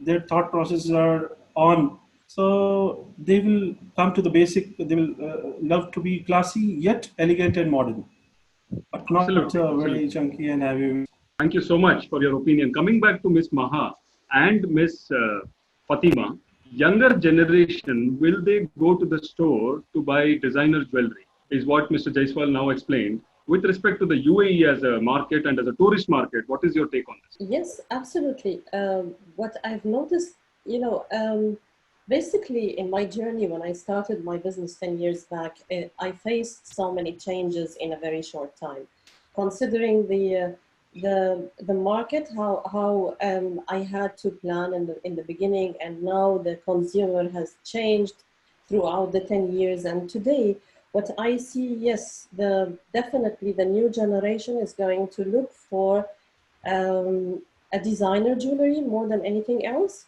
their thought processes are on. So they will come to the basic, they will love to be classy yet elegant and modern, but not Absolutely, very absolutely. chunky and heavy. Thank you so much for your opinion. Coming back to Miss Maha and Miss Fatima, younger generation, will they go to the store to buy designer jewelry? Is what Mr. Jaiswal now explained. With respect to the UAE as a market and as a tourist market, what is your take on this? Yes, absolutely. What I've noticed, basically in my journey when I started my business 10 years back, I faced so many changes in a very short time. Considering the market, how I had to plan in the beginning, and now the consumer has changed throughout the 10 years. And today, what I see, yes, definitely the new generation is going to look for a designer jewelry more than anything else.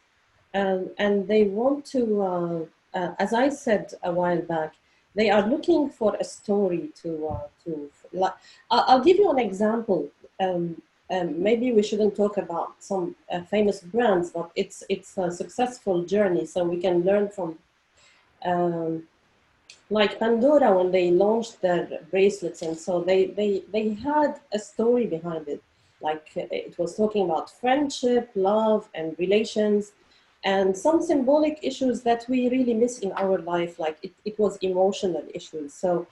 And they want to, as I said a while back, they are looking for a story I'll give you an example. Maybe we shouldn't talk about some famous brands, but it's a successful journey, so we can learn from um, like Pandora when they launched their bracelets, and so they had a story behind it. Like it was talking about friendship, love, and relations, and some symbolic issues that we really miss in our life. Like it was emotional issues. So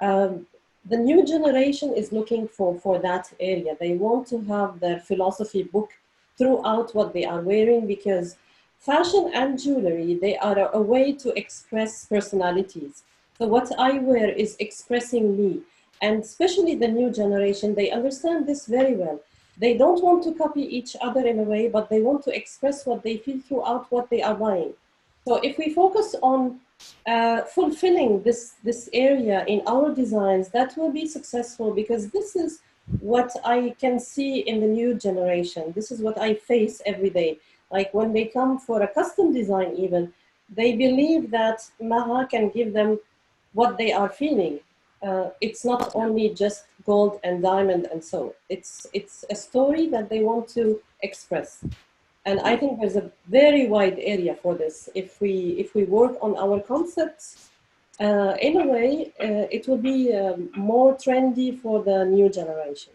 um, the new generation is looking for that area. They want to have their philosophy book throughout what they are wearing, because fashion and jewelry, they are a way to express personalities. So what I wear is expressing me. And especially the new generation, they understand this very well. They don't want to copy each other in a way, but they want to express what they feel throughout what they are buying. So if we focus on fulfilling this area in our designs, that will be successful, because this is what I can see in the new generation. This is what I face every day. Like when they come for a custom design even, they believe that Maha can give them what they are feeling. It's not only just gold and diamond, and so it's a story that they want to express. And I think there's a very wide area for this. If we work on our concepts in a way, it will be more trendy for the new generation.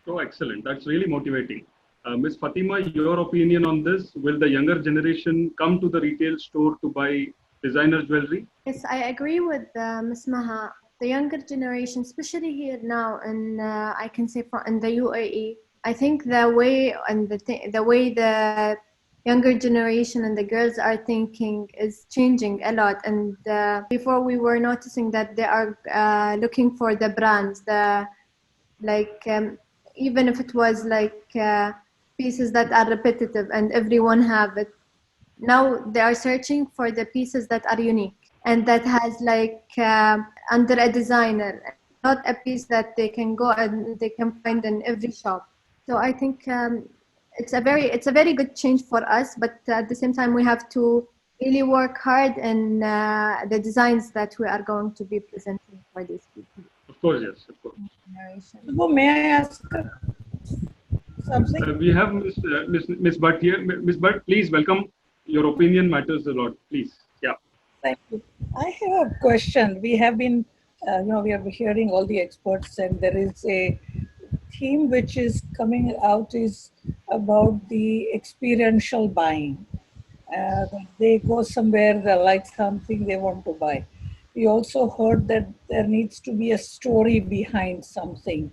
So excellent. That's really motivating. Ms. Fatima, your opinion on this? Will the younger generation come to the retail store to buy designer jewelry? Yes, I agree with Ms. Maha. The younger generation, especially here now, and I can say in the UAE, I think the way and the way the younger generation and the girls are thinking is changing a lot. And before we were noticing that they are looking for the brands, the like even if it was like pieces that are repetitive and everyone have it. Now they are searching for the pieces that are unique and that has like under a designer, not a piece that they can go and they can find in every shop. So I think it's a very good change for us, but at the same time we have to really work hard in the designs that we are going to be presenting for these people. Of course, yes, of course. So may I ask something? We have Miss Bhatt here. Miss Bhatt, please welcome. Your opinion matters a lot. Please. Yeah. Thank you. I have a question. We have been, we are hearing all the experts, and there is a theme which is coming out is about the experiential buying. They go somewhere, they like something they want to buy. We also heard that there needs to be a story behind something.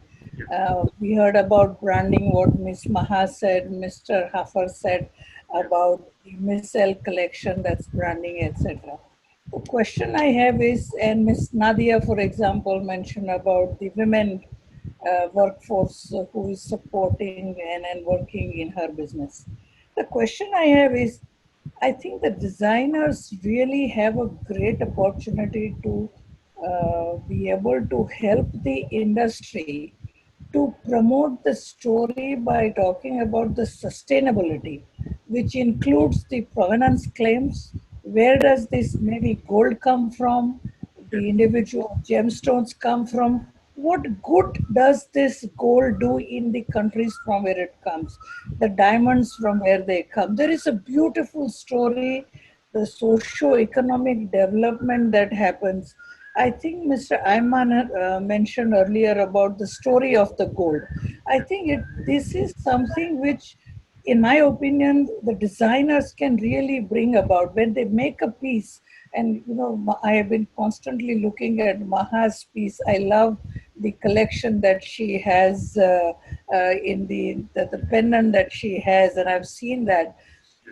We heard about branding, what Ms. Maha said, Mr. Hafar said about the Miss L collection, that's branding, etc. The question I have is, and Ms. Nadia, for example, mentioned about the women workforce who is supporting and working in her business. The question I have is, I think the designers really have a great opportunity to be able to help the industry to promote the story by talking about the sustainability, which includes the provenance claims. Where does this maybe gold come from? The individual gemstones come from? What good does this gold do in the countries from where it comes? The diamonds from where they come. There is a beautiful story the socio-economic development that happens. I think Mr. Ayman mentioned earlier about the story of the gold. I think this is something which, in my opinion, the designers can really bring about when they make a piece. And I have been constantly looking at Maha's piece. I love the collection that she has in the pendant that she has, and I've seen that.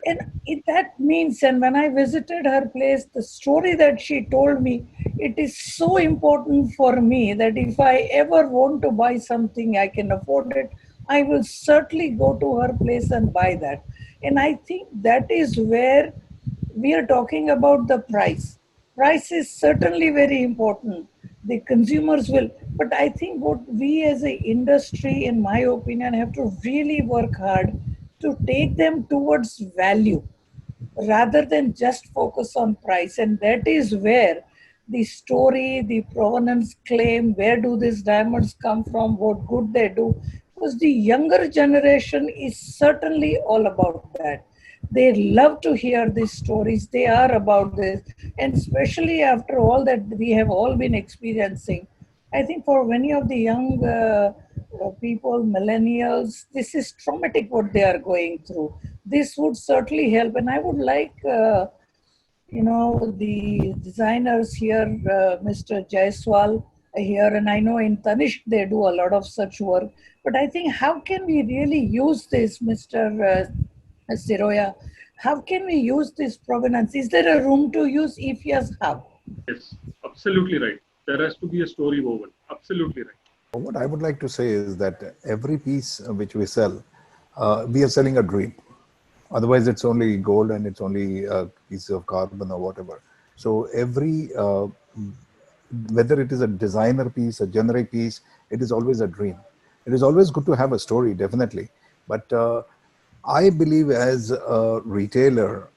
And that means, and when I visited her place, the story that she told me, it is so important for me that if I ever want to buy something, I can afford it, I will certainly go to her place and buy that. And I think that is where we are talking about the price. Price is certainly very important. The consumers will, but I think what we as an industry, in my opinion, have to really work hard to take them towards value rather than just focus on price. And that is where the story, the provenance claim, where do these diamonds come from, what good they do, because the younger generation is certainly all about that. They love to hear these stories. They are about this. And especially after all that we have all been experiencing, I think for many of the young people, millennials, this is traumatic what they are going through. This would certainly help. And I would like, the designers here, Mr. Jaiswal here, and I know in Tanishq they do a lot of such work. But I think how can we really use this, Mr. Siroya? How can we use this provenance? Is there a room to use? If yes, how? Yes, absolutely right. There has to be a story woven. Absolutely right. What I would like to say is that every piece which we sell, we are selling a dream. Otherwise, it's only gold and it's only a piece of carbon or whatever. So every, whether it is a designer piece, a generic piece, it is always a dream. It is always good to have a story, definitely. But I believe as a retailer,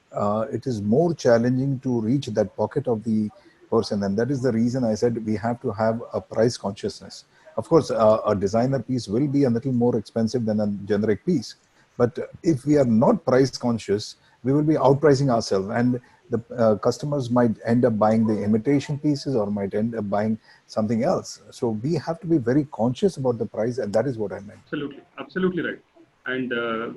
it is more challenging to reach that pocket of the person. And that is the reason I said we have to have a price consciousness. Of course, a designer piece will be a little more expensive than a generic piece. But if we are not price conscious, we will be outpricing ourselves. And the customers might end up buying the imitation pieces or might end up buying something else. So we have to be very conscious about the price. And that is what I meant. Absolutely. Absolutely right. And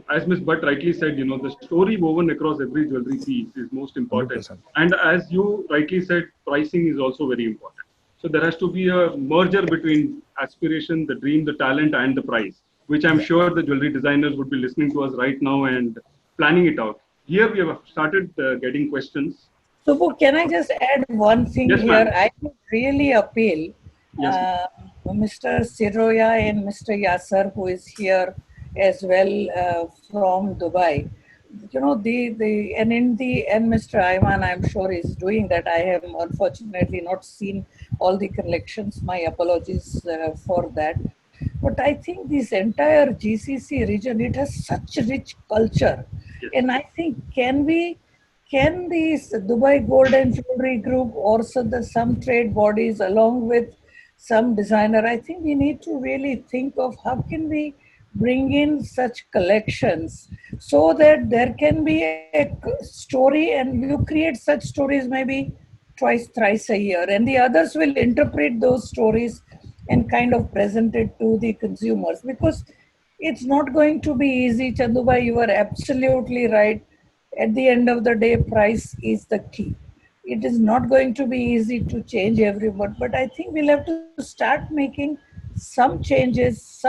as Ms. Bhatt rightly said, the story woven across every jewelry piece is most important. 100%. And as you rightly said, pricing is also very important. So there has to be a merger between aspiration, the dream, the talent, and the price, which I'm sure the jewelry designers would be listening to us right now and planning it out. Here we have started getting questions. Subbu, can I just add one thing Yes, here? ma'am. I would really appeal Yes. Mr. Siroya and Mr. Yasser, who is here as well from Dubai. And Mr. Ayman, I'm sure is doing that. I have unfortunately not seen all the collections. My apologies for that. But I think this entire GCC region, it has such rich culture. Yes. And I think can these Dubai Gold and Jewelry Group, also some trade bodies along with some designer, I think we need to really think of how can we bring in such collections so that there can be a story and you create such stories maybe twice, thrice a year, and the others will interpret those stories and kind of present it to the consumers, because it's not going to be easy. Chandubai, you are absolutely right. At the end of the day, price is the key. It is not going to be easy to change everyone, but I think we'll have to start making some changes.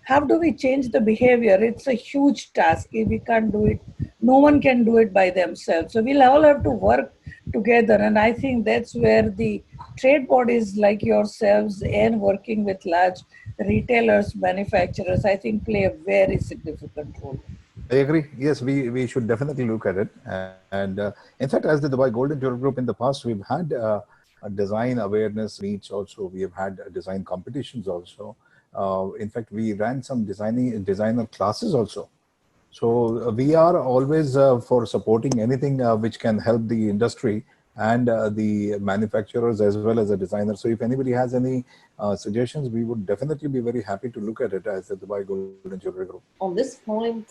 How do we change the behavior? It's a huge task. We can't do it. No one can do it by themselves. So we'll all have to work together. And I think that's where the trade bodies like yourselves and working with large retailers, manufacturers, I think play a very significant role. I agree. Yes, we should definitely look at it. And in fact, as the Dubai Golden Jewel Group in the past, we've had a design awareness meets also. We have had design competitions also. In fact, we ran some designer classes also. So we are always for supporting anything which can help the industry and the manufacturers as well as the designers. So if anybody has any suggestions, we would definitely be very happy to look at it as the Dubai Golden Jewelry Group. On this point,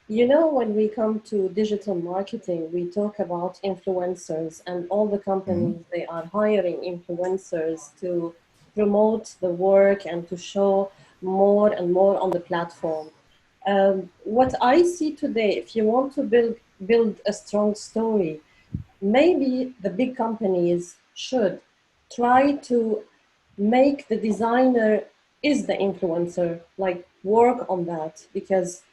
You know, when we come to digital marketing, we talk about influencers, and all the companies, they are hiring influencers to promote the work and to show more and more on the platform. What I see today, if you want to build a strong story, maybe the big companies should try to make the designer is the influencer, like work on that, because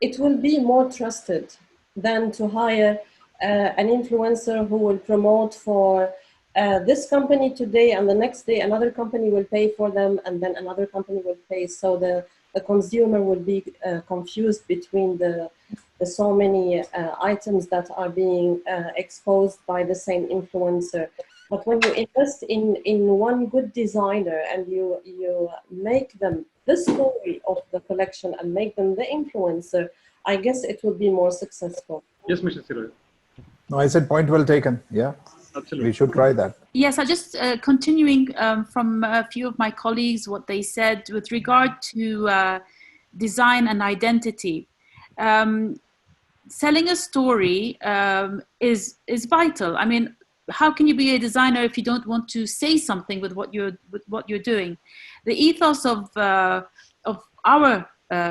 it will be more trusted than to hire an influencer who will promote for this company today, and the next day another company will pay for them, and then another company will pay. So the consumer will be confused between the so many items that are being exposed by the same influencer. But when you invest in one good designer and you make them the story of the collection and make them the influencer, I guess it will be more successful. Yes, Mr. Siroy. No, I said point well taken. Yeah, Absolutely. we should try that. Yes, I just continuing from a few of my colleagues, what they said with regard to design and identity. Selling a story is vital. I mean, how can you be a designer if you don't want to say something with what you're doing? The ethos of our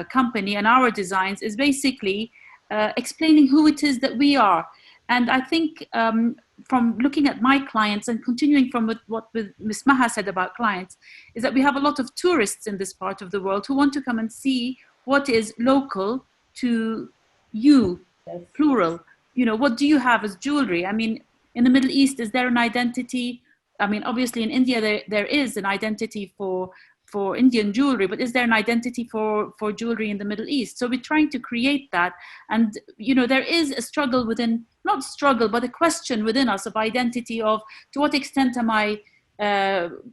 company and our designs is basically explaining who it is that we are. And I think from looking at my clients and continuing from what Ms. Maha said about clients, is that we have a lot of tourists in this part of the world who want to come and see what is local to you, plural. You know, what do you have as jewelry? I mean, in the Middle East, is there an identity? I mean, obviously in India, there is an identity for Indian jewelry, but is there an identity for jewelry in the Middle East? So we're trying to create that. And, you know, there is a struggle within, not struggle, but a question within us of identity of to what extent am I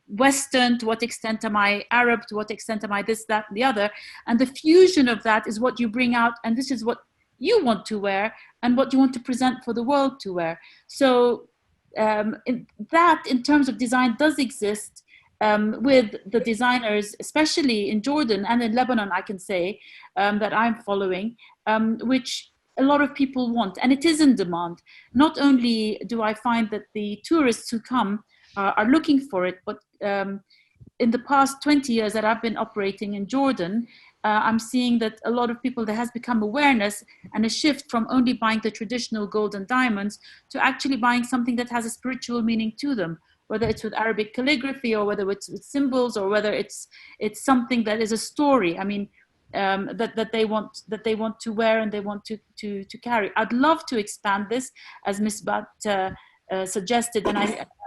Western, to what extent am I Arab, to what extent am I this, that, and the other. And the fusion of that is what you bring out, and this is what you want to wear and what you want to present for the world to wear. So that in terms of design does exist with the designers, especially in Jordan and in Lebanon, I can say, that I'm following, which a lot of people want, and it is in demand. Not only do I find that the tourists who come are looking for it, but in the past 20 years that I've been operating in Jordan, I'm seeing that a lot of people, there has become awareness and a shift from only buying the traditional gold and diamonds to actually buying something that has a spiritual meaning to them, whether it's with Arabic calligraphy or whether it's with symbols or whether it's something that is a story. I mean, that they want to wear and they want to carry. I'd love to expand this, as Ms. Bat suggested, and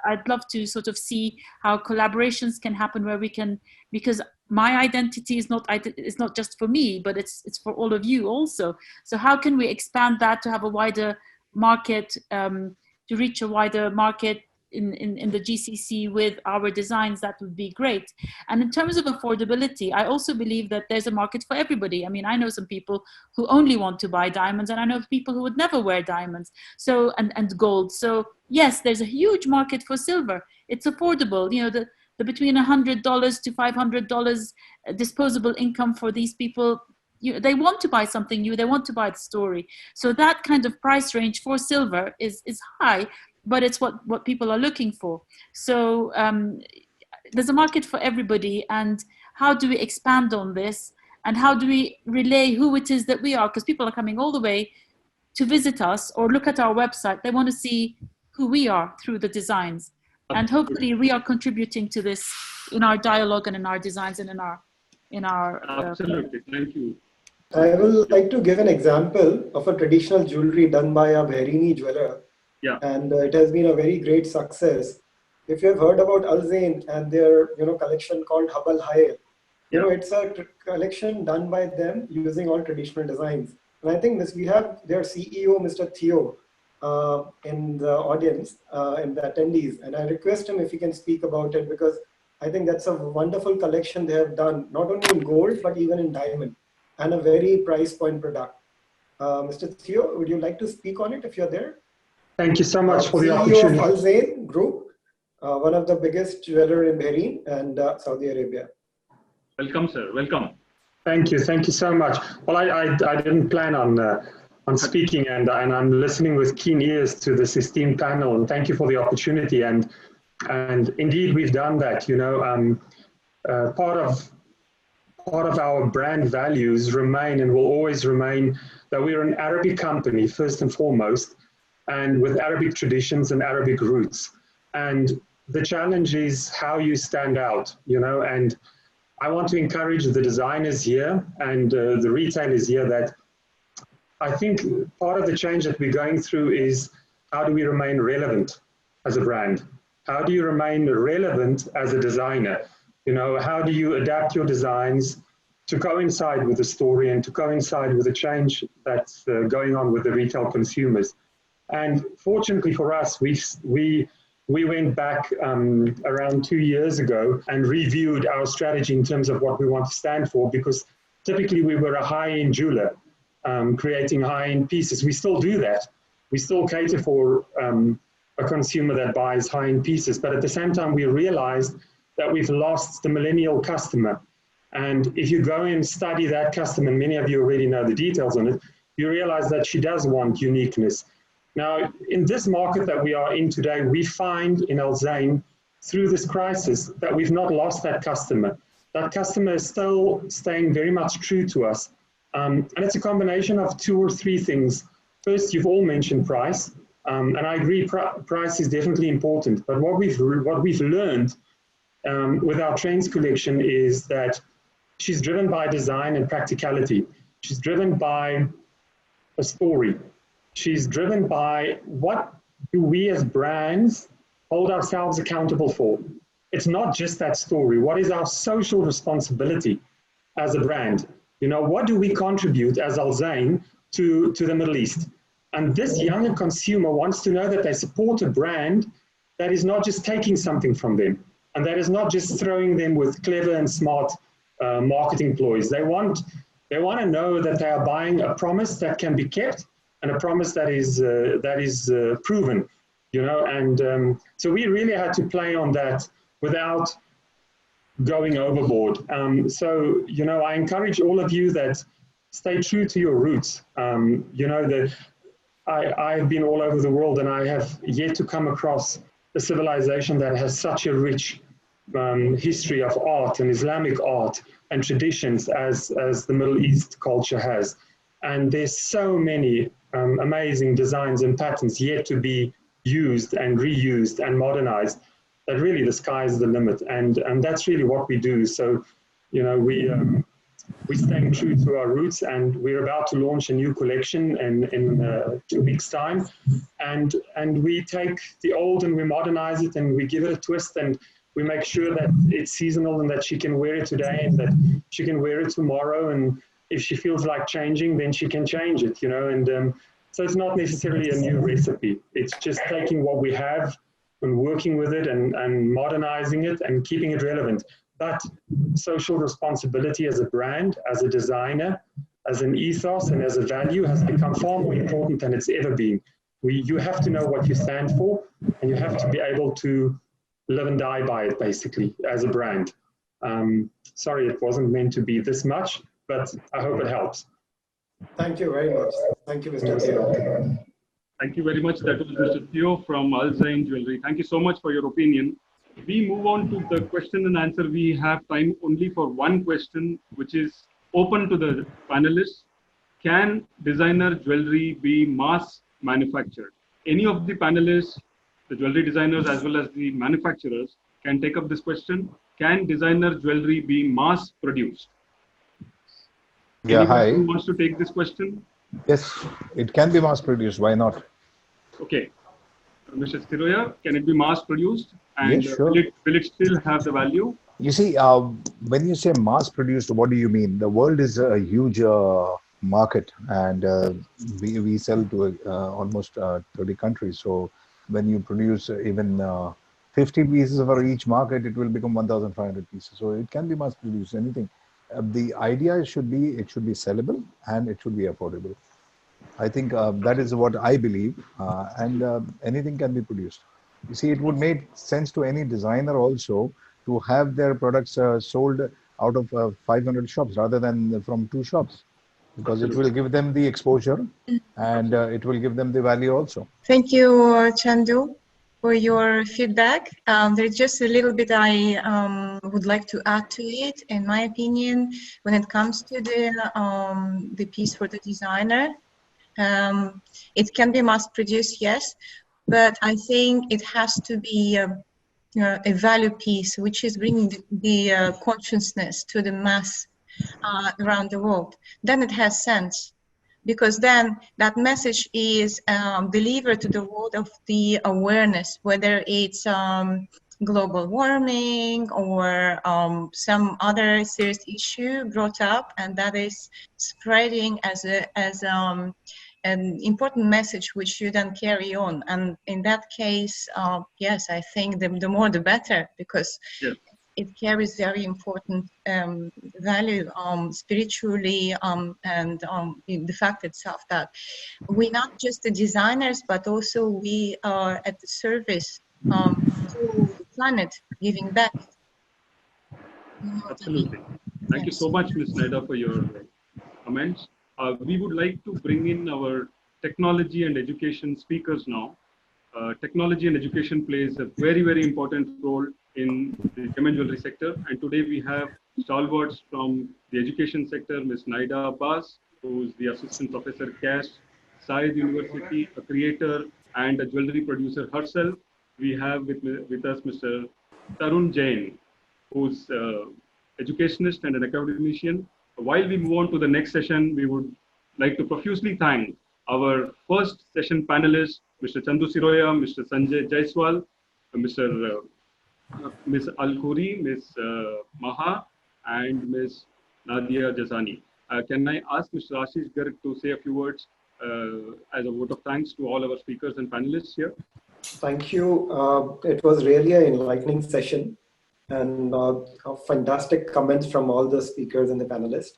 I'd love to sort of see how collaborations can happen where we can, because my identity is not just for me, but it's for all of you also. So how can we expand that to have a wider market, to reach a wider market in the GCC with our designs? That would be great. And in terms of affordability, I also believe that there's a market for everybody. I mean, I know some people who only want to buy diamonds, and I know people who would never wear diamonds, so and gold. So yes, there's a huge market for silver. It's affordable. You know, the between $100 to $500 disposable income for these people. They want to buy something new. They want to buy the story. So that kind of price range for silver is high, but it's what people are looking for. So there's a market for everybody. And how do we expand on this? And how do we relay who it is that we are? Because people are coming all the way to visit us or look at our website. They want to see who we are through the designs. And hopefully we are contributing to this in our dialogue and in our designs and in our Absolutely. Thank you. I will like to give an example of a traditional jewelry done by a Bahraini jeweler. Yeah. And it has been a very great success. If you have heard about Al Zain and their collection called Habal Hayel, it's a collection done by them using all traditional designs. And I think we have their CEO, Mr. Theo, in the audience, in the attendees, and I request him if he can speak about it, because I think that's a wonderful collection they have done, not only in gold, but even in diamond, and a very price point product. Mr. Theo, would you like to speak on it if you're there? Thank you so much for the CEO opportunity. of Al Zain Group, one of the biggest jeweler in Bahrain and Saudi Arabia. Welcome, sir. Welcome. Thank you so much. Well, I didn't plan on speaking, and I'm listening with keen ears to this esteemed panel, and thank you for the opportunity. And indeed, we've done that. You know, part of our brand values remain and will always remain that we're an Arabic company first and foremost, and with Arabic traditions and Arabic roots. And the challenge is how you stand out. You know, and I want to encourage the designers here and the retailers here that I think part of the change that we're going through is how do we remain relevant as a brand? How do you remain relevant as a designer? You know, how do you adapt your designs to coincide with the story and to coincide with the change that's going on with the retail consumers? And fortunately for us, we went back around 2 years ago and reviewed our strategy in terms of what we want to stand for, because typically we were a high-end jeweler, creating high-end pieces. We still do that. We still cater for a consumer that buys high-end pieces, but at the same time we realized that we've lost the millennial customer. And if you go and study that customer, and many of you already know the details on it, you realize that she does want uniqueness. Now, in this market that we are in today, we find in Al Zain, through this crisis, that we've not lost that customer. That customer is still staying very much true to us. And it's a combination of 2 or 3 things. First, you've all mentioned price, and I agree, price is definitely important. But what we've learned with our Trends collection is that she's driven by design and practicality. She's driven by a story. She's driven by what do we as brands hold ourselves accountable for. It's not just that story. What is our social responsibility as a brand? You know, what do we contribute as Al Zain to the Middle East? And this younger consumer wants to know that they support a brand that is not just taking something from them, and that is not just throwing them with clever and smart marketing ploys. They want to know that they are buying a promise that can be kept, and a promise that is proven, you know. And so we really had to play on that without going overboard. So, you know, I encourage all of you that stay true to your roots. You know, that I've been all over the world, and I have yet to come across a civilization that has such a rich history of art and Islamic art and traditions as the Middle East culture has. And there's so many amazing designs and patterns yet to be used and reused and modernized that really the sky is the limit. And that's really what we do. So, you know, we're staying true to our roots, and we're about to launch a new collection in 2 weeks' time. And we take the old and we modernize it and we give it a twist, and we make sure that it's seasonal and that she can wear it today and that she can wear it tomorrow. And if she feels like changing, then she can change it, you know. And so it's not necessarily a new recipe. It's just taking what we have and working with it and modernizing it and keeping it relevant. But social responsibility as a brand, as a designer, as an ethos and as a value has become far more important than it's ever been. You have to know what you stand for, and you have to be able to live and die by it, basically, as a brand. Sorry, it wasn't meant to be this much, but I hope it helps. Thank you very much. Thank you, Mr. Theo. Thank you very much. That was Mr. Theo from Al Zain Jewellery. Thank you so much for your opinion. We move on to the question and answer. We have time only for one question, which is open to the panelists. Can designer jewelry be mass manufactured? Any of the panelists, the jewelry designers as well as the manufacturers, can take up this question. Can designer jewelry be mass produced? Yeah, Anyone hi. who wants to take this question? Yes, it can be mass produced. Why not? Okay. Mr. Stiroya, can it be mass produced? And Yes, sure. will it still have the value? You see, when you say mass produced, what do you mean? The world is a huge market, and we sell to almost 30 countries. So when you produce even 50 pieces for each market, it will become 1,500 pieces. So it can be mass produced, anything. The idea should be, it should be sellable and it should be affordable. I think that is what I believe, and anything can be produced. You see, it would make sense to any designer also to have their products sold out of 500 shops rather than from 2 shops, because it will Absolutely. give them the exposure and it will give them the value also. Thank you, Chandu, for your feedback. There's just a little bit I would like to add to it. In my opinion, when it comes to the piece for the designer, it can be mass-produced, yes, but I think it has to be a value piece, which is bringing the consciousness to the mass around the world. Then it has sense, because then that message is delivered to the world of the awareness, whether it's global warming or some other serious issue brought up, and that is spreading as an important message which you then carry on. And in that case, yes, I think the more the better, because Yes. it carries very important value spiritually, and in the fact itself that we're not just the designers, but also we are at the service to the planet, giving back. You know what I mean? Absolutely. Thank you Yes. so much, Ms. Naida, for your comments. We would like to bring in our technology and education speakers now. Technology and education plays a very, very important role in the gem and jewelry sector. And today we have stalwarts from the education sector, Ms. Naida Abbas, who is the assistant professor CAS, Syed University, a creator and a jewelry producer herself. We have with us Mr. Tarun Jain, who's educationist and an academician. While we move on to the next session, we would like to profusely thank our first session panelists, Mr. Chandu Siroya, Mr. Sanjay Jaiswal, Mr. Ms. Al-Khoury, Ms. Maha, and Ms. Nadia Jazani. Can I ask Mr. Ashish Garg to say a few words as a vote of thanks to all our speakers and panelists here? Thank you. It was really an enlightening session, and fantastic comments from all the speakers and the panelists.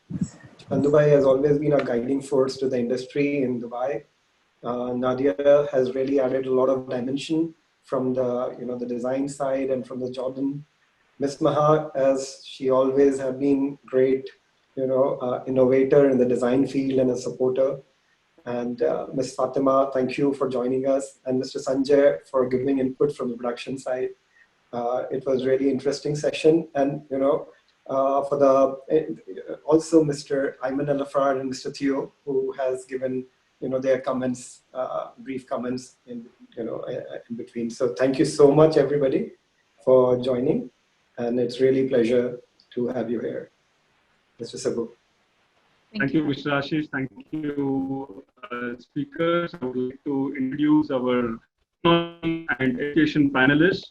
Chandubai has always been a guiding force to the industry in Dubai. Nadia has really added a lot of dimension from the design side and from the Jordan. Miss Maha, as she always have been great, innovator in the design field and a supporter. And Ms. Fatima, thank you for joining us, and Mr. Sanjay for giving input from the production side. It was really interesting session, and also Mr. Ayman Al-Afrar and Mr. Theo, who has given their comments, brief comments in between. So thank you so much, everybody, for joining, and it's really a pleasure to have you here, Mr. Sabu. Thank you, Mr. Ashish. Thank you, speakers. I would like to introduce our technology and education panelists.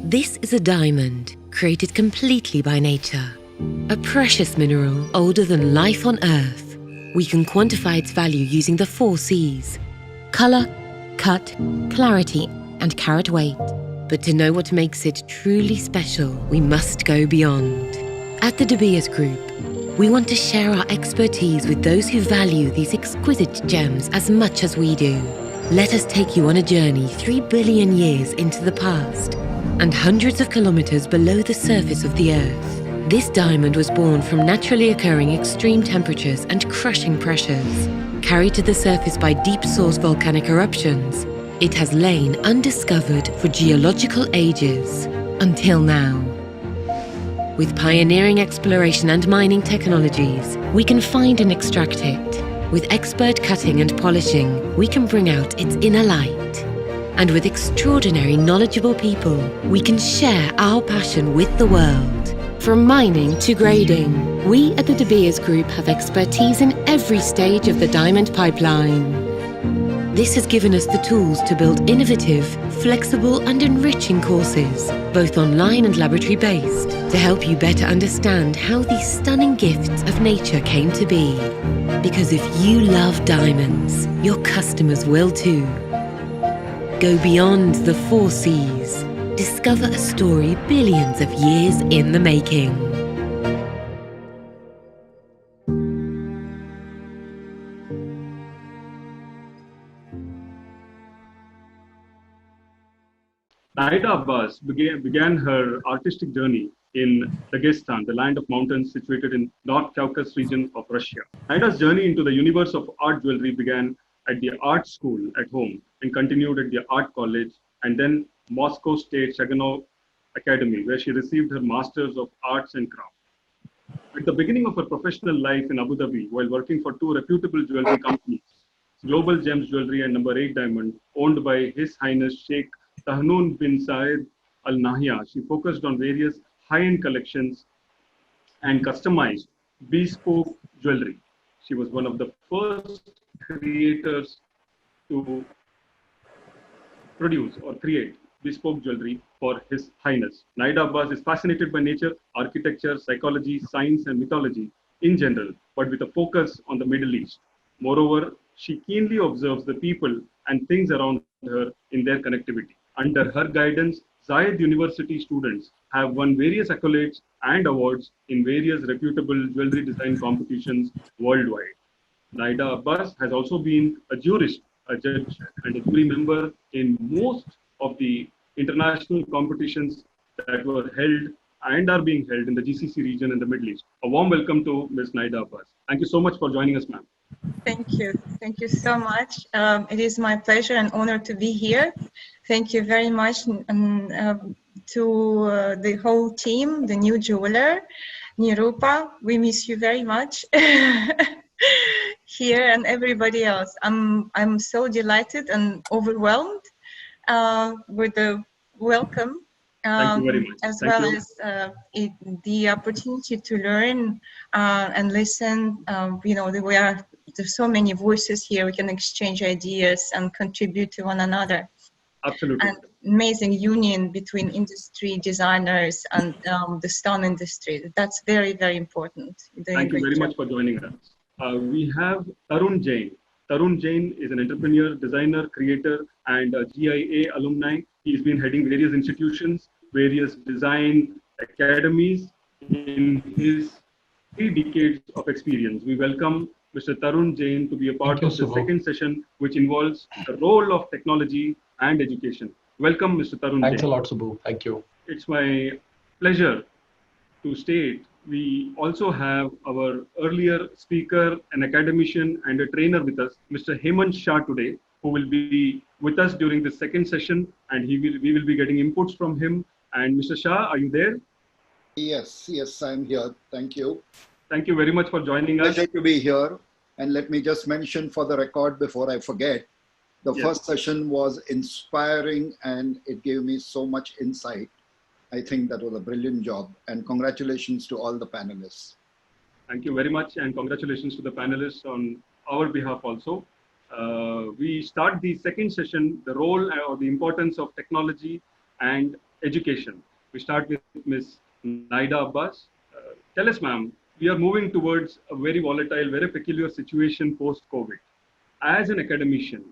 This is a diamond created completely by nature. A precious mineral older than life on Earth. We can quantify its value using the 4 C's: color, cut, clarity, and carat weight. But to know what makes it truly special, we must go beyond. At the De Beers Group, we want to share our expertise with those who value these exquisite gems as much as we do. Let us take you on a journey 3 billion years into the past and hundreds of kilometers below the surface of the Earth. This diamond was born from naturally occurring extreme temperatures and crushing pressures. Carried to the surface by deep source volcanic eruptions, it has lain undiscovered for geological ages, until now. With pioneering exploration and mining technologies, we can find and extract it. With expert cutting and polishing, we can bring out its inner light. And with extraordinary knowledgeable people, we can share our passion with the world. From mining to grading, we at the De Beers Group have expertise in every stage of the diamond pipeline. This has given us the tools to build innovative, flexible and enriching courses, both online and laboratory-based, to help you better understand how these stunning gifts of nature came to be. Because if you love diamonds, your customers will too. Go beyond the 4 C's. Discover a story billions of years in the making. Naida Abbas began her artistic journey in Dagestan, the land of mountains situated in North Caucasus region of Russia. Naida's journey into the universe of art jewelry began at the art school at home and continued at the art college and then Moscow State Shaganov Academy, where she received her Masters of Arts and Crafts. At the beginning of her professional life in Abu Dhabi, while working for two reputable jewelry companies, Global Gems Jewelry and Number 8 Diamond, owned by His Highness Sheikh Tahnoon bin Saeed Al Nahyan, she focused on various high-end collections and customized bespoke jewelry. She was one of the first creators to produce or create bespoke jewelry for His Highness. Naida Abbas is fascinated by nature, architecture, psychology, science, and mythology in general, but with a focus on the Middle East. Moreover, she keenly observes the people and things around her in their connectivity. Under her guidance, Zayed University students have won various accolades and awards in various reputable jewelry design competitions worldwide. Naida Abbas has also been a jurist, a judge, and a jury member in most of the international competitions that were held and are being held in the GCC region in the Middle East. A warm welcome to Ms. Naida Abbas. Thank you so much for joining us, ma'am. Thank you. Thank you so much. It is my pleasure and honor to be here. Thank you very much to the whole team, the new jeweler, Nirupa. We miss you very much here and everybody else. I'm so delighted and overwhelmed with the welcome. Thank you very much. As Thank well you. as the opportunity to learn and listen. There's so many voices here. We can exchange ideas and contribute to one another. Absolutely. And amazing union between industry designers and the stone industry. That's very, very important. Thank you very much for joining us. We have Tarun Jain. Tarun Jain is an entrepreneur, designer, creator, and a GIA alumni. He's been heading various institutions, various design academies in his 3 decades of experience. We welcome Mr. Tarun Jain to be a part of the second session, which involves the role of technology and education. Welcome, Mr. Tarun Jain. Thanks a lot, Subbu. Thank you. It's my pleasure to state we also have our earlier speaker, an academician and a trainer with us, Mr. Hemant Shah today, who will be with us during the second session, and we will be getting inputs from him. And Mr. Shah, are you there? Yes, I'm here. Thank you. Thank you very much for joining us. Pleasure to be here. And let me just mention for the record before I forget, the first session was inspiring and it gave me so much insight. I think that was a brilliant job, and congratulations to all the panelists. Thank you very much, and congratulations to the panelists on our behalf also. We start the second session, the role or the importance of technology and education. We start with Ms. Naida Abbas. Tell us, ma'am, we are moving towards a very volatile, very peculiar situation post-COVID. As an academician,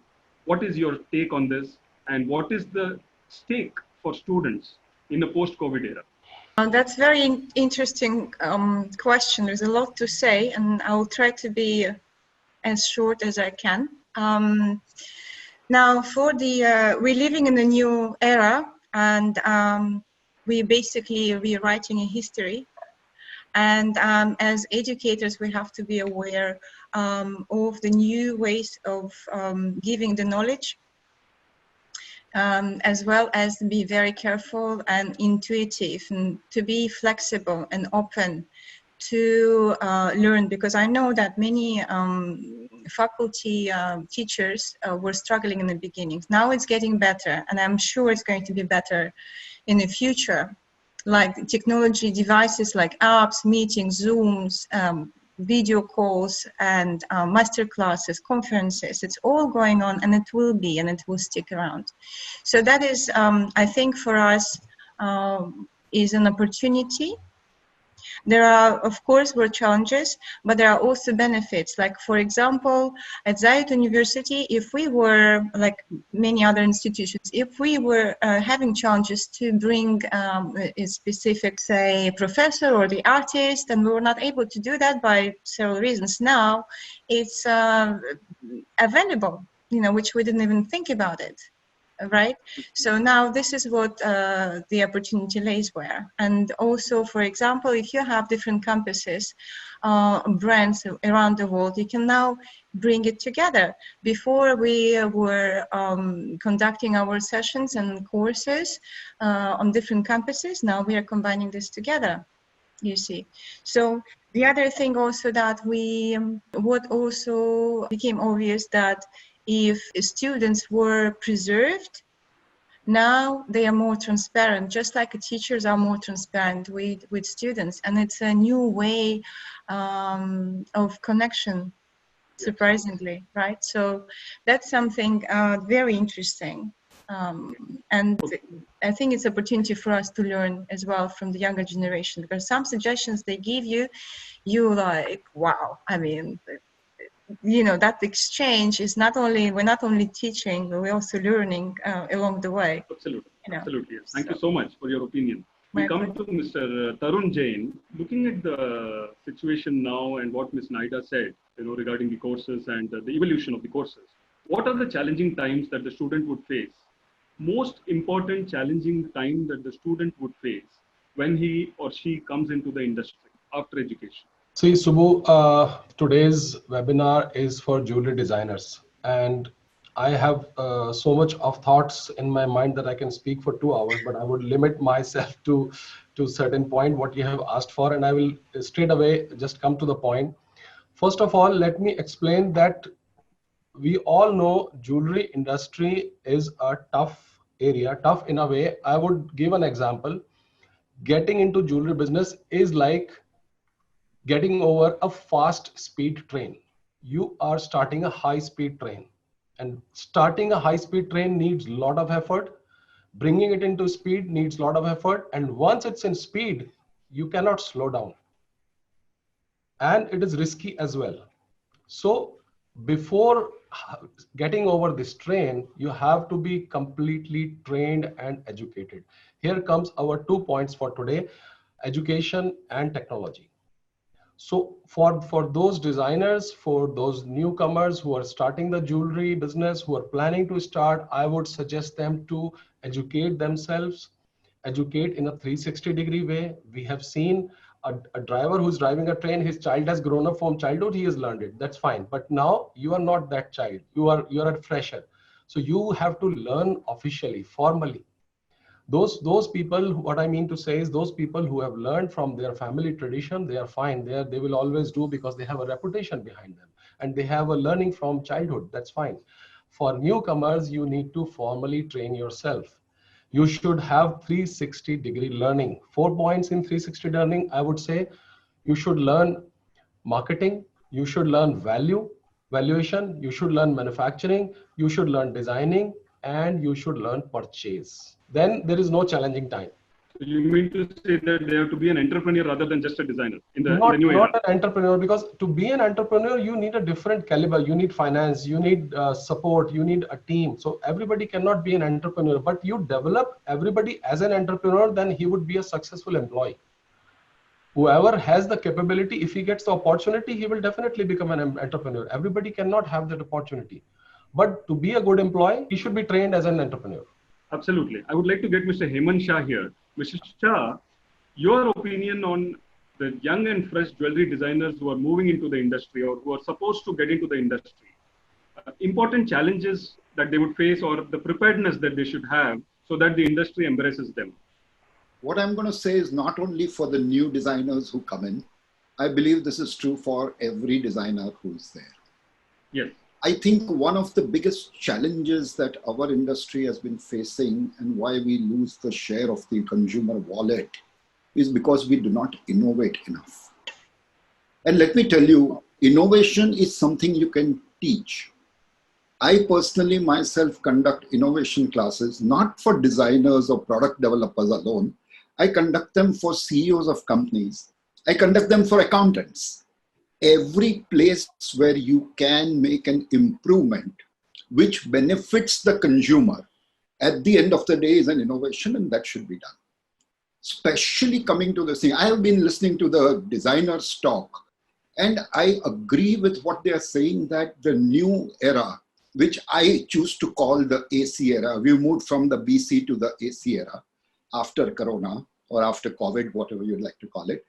what is your take on this, and what is the stake for students in a post-COVID era? That's very interesting question. There's a lot to say, and I'll try to be as short as I can. Now, we're living in a new era, and we're basically rewriting a history. And as educators, we have to be aware of the new ways of giving the knowledge, as well as be very careful and intuitive, and to be flexible and open to learn, because I know that many faculty teachers were struggling in the beginning. Now it's getting better, and I'm sure it's going to be better in the future. Like technology devices like apps, meetings, Zooms, video calls, and master classes, conferences, it's all going on, and it will stick around. So that is, I think for us, is an opportunity. There are, of course, challenges, but there are also benefits. Like, for example, at Zayed University, if we were, like many other institutions, if we were having challenges to bring a specific, say, professor or the artist, and we were not able to do that by several reasons, now it's available, which we didn't even think about it. right? So now this is what the opportunity lays where. And also, for example, if you have different campuses, brands around the world, you can now bring it together. Before we were conducting our sessions and courses on different campuses, now we are combining this together, you see. So the other thing also that what also became obvious that if students were preserved, now they are more transparent, just like teachers are more transparent with students. And it's a new way of connection, surprisingly, right? So that's something very interesting. And I think it's an opportunity for us to learn as well from the younger generation, because some suggestions they give you, you like, wow. I mean, you know, that exchange is we're not only teaching, but we're also learning along the way. Absolutely. You know? Absolutely. Yes. Thank you so much for your opinion. We come to Mr. Tarun Jain. Looking at the situation now and what Ms. Naida said, regarding the courses and the evolution of the courses, what are the challenging times that the student would face? Most important challenging time that the student would face when he or she comes into the industry after education? See, Subbu, today's webinar is for jewelry designers, and I have so much of thoughts in my mind that I can speak for 2 hours, but I would limit myself to certain point what you have asked for, and I will straight away just come to the point. First of all, let me explain that we all know jewelry industry is a tough area, tough in a way. I would give an example. Getting into jewelry business is like getting over a fast speed train. You are starting a high speed train, and starting a high speed train needs a lot of effort. Bringing it into speed needs a lot of effort. And once it's in speed, you cannot slow down. And it is risky as well. So before getting over this train, you have to be completely trained and educated. Here comes our 2 points for today: education and technology. So for those designers, for those newcomers who are starting the jewelry business, who are planning to start, I would suggest them to educate themselves, educate in a 360-degree way. We have seen a driver who's driving a train, his child has grown up from childhood, he has learned it, that's fine. But now you are not that child, you're a fresher. So you have to learn officially, formally. Those people, what I mean to say is those people who have learned from their family tradition, they are fine. They will always do because they have a reputation behind them and they have a learning from childhood. That's fine. For newcomers, you need to formally train yourself. You should have 360-degree learning. 4 points in 360 learning, I would say. You should learn marketing. You should learn valuation. You should learn manufacturing. You should learn designing, and you should learn purchase. Then there is no challenging time. So you mean to say that they have to be an entrepreneur rather than just a designer in the new era? Not an entrepreneur, because to be an entrepreneur, you need a different caliber. You need finance, you need support, you need a team. So everybody cannot be an entrepreneur, but you develop everybody as an entrepreneur, then he would be a successful employee. Whoever has the capability, if he gets the opportunity, he will definitely become an entrepreneur. Everybody cannot have that opportunity. But to be a good employee, he should be trained as an entrepreneur. Absolutely. I would like to get Mr. Hemant Shah here. Mr. Shah, your opinion on the young and fresh jewelry designers who are moving into the industry or who are supposed to get into the industry. Important challenges that they would face or the preparedness that they should have so that the industry embraces them. What I'm going to say is not only for the new designers who come in, I believe this is true for every designer who's there. Yes. I think one of the biggest challenges that our industry has been facing and why we lose the share of the consumer wallet is because we do not innovate enough. And let me tell you, innovation is something you can teach. I personally myself conduct innovation classes, not for designers or product developers alone. I conduct them for CEOs of companies. I conduct them for accountants. Every place where you can make an improvement which benefits the consumer at the end of the day is an innovation, and that should be done. Especially coming to this thing, I have been listening to the designers talk, and I agree with what they are saying that the new era which I choose to call the AC era. We moved from the BC to the AC era after Corona or after COVID, whatever you'd like to call it.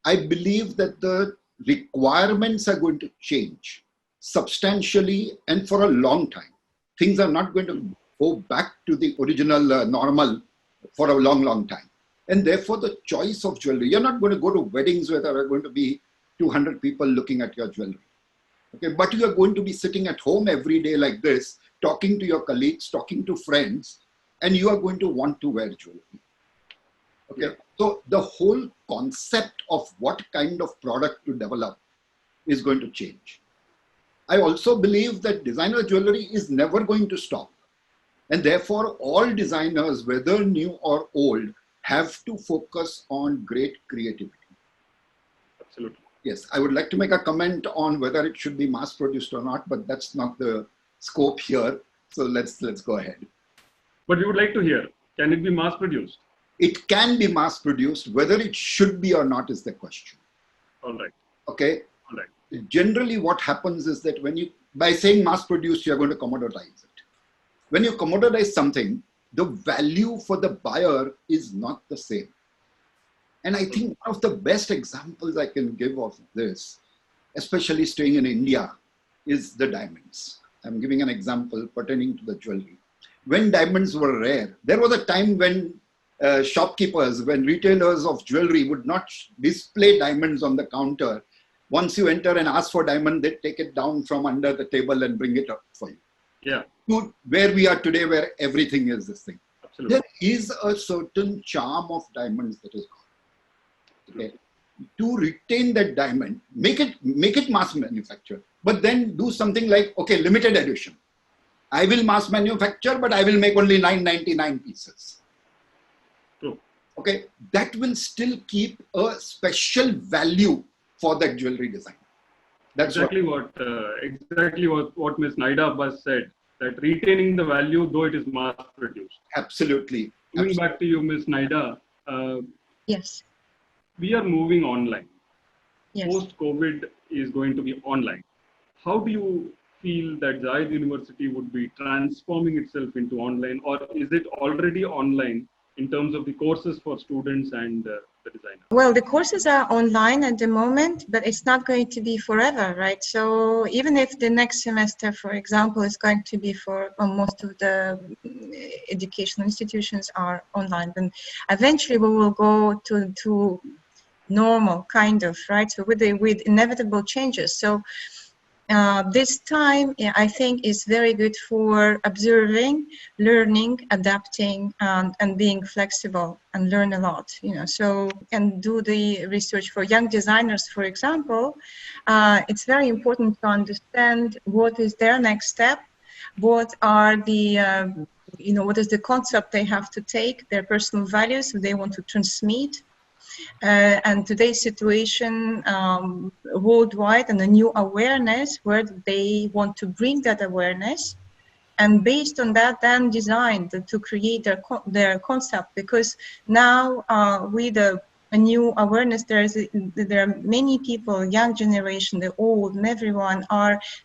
I believe that the requirements are going to change substantially and for a long time. Things are not going to go back to the original normal for a long, long time. And therefore, the choice of jewelry, you're not going to go to weddings where there are going to be 200 people looking at your jewelry. Okay, but you are going to be sitting at home every day like this, talking to your colleagues, talking to friends, and you are going to want to wear jewelry. Okay, so the whole concept of what kind of product to develop is going to change. I also believe that designer jewelry is never going to stop. And therefore, all designers, whether new or old, have to focus on great creativity. Absolutely. Yes, I would like to make a comment on whether it should be mass produced or not, but that's not the scope here. So let's go ahead. But we would like to hear, can it be mass produced? It can be mass produced. Whether it should be or not is the question. All right. Okay. All right. Generally, what happens is that when you, by saying mass produced, you're going to commoditize it. When you commoditize something, the value for the buyer is not the same. And I think one of the best examples I can give of this, especially staying in India, is the diamonds. I'm giving an example pertaining to the jewelry. When diamonds were rare, there was a time when shopkeepers, when retailers of jewelry would not display diamonds on the counter. Once you enter and ask for diamond, they take it down from under the table and bring it up for you. Yeah. To where we are today, where everything is this thing. Absolutely. There is a certain charm of diamonds that is gone. Okay. To retain that diamond, make it mass manufactured, but then do something like, okay, limited edition. I will mass manufacture, but I will make only 999 pieces. True. Okay, that will still keep a special value for that jewelry design. That's exactly what Ms. Naida Abbas said, that retaining the value though it is mass produced. Absolutely. Coming back to you, Ms. Naida. Yes. We are moving online. Yes. Post-COVID is going to be online. How do you feel that Zayed University would be transforming itself into online, or is it already online in terms of the courses for students and the designers? Well, the courses are online at the moment, but it's not going to be forever, right? So even if the next semester, for example, is going to be for most of the educational institutions are online, then eventually we will go to normal kind of, right? So with inevitable changes. So this time, I think, is very good for observing, learning, adapting, and being flexible and learn a lot, so, and do the research for young designers, for example. It's very important to understand what is their next step, what are the, what is the concept they have to take, their personal values they want to transmit. And today's situation worldwide, and a new awareness where they want to bring that awareness, and based on that then design to create their concept. Because now with a new awareness, there are many people, young generation, the old, and everyone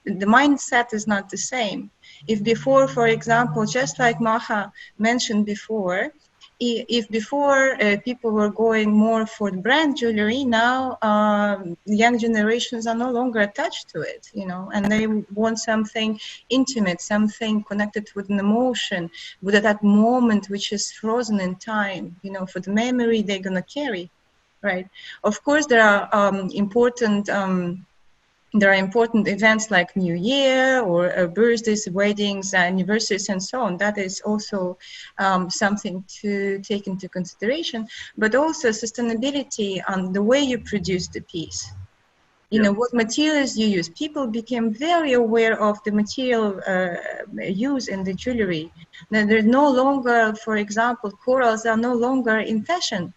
the mindset is not the same. If before, for example, just like Maha mentioned before, if before people were going more for brand jewelry, now young generations are no longer attached to it, and they want something intimate, something connected with an emotion, with that moment which is frozen in time, for the memory they're gonna carry, right? Of course, there are important events like New Year or birthdays, weddings, anniversaries, and so on. That is also something to take into consideration, but also sustainability on the way you produce the piece. What materials you use. People became very aware of the material use in the jewelry. Now, there's no longer, for example, corals are no longer in fashion,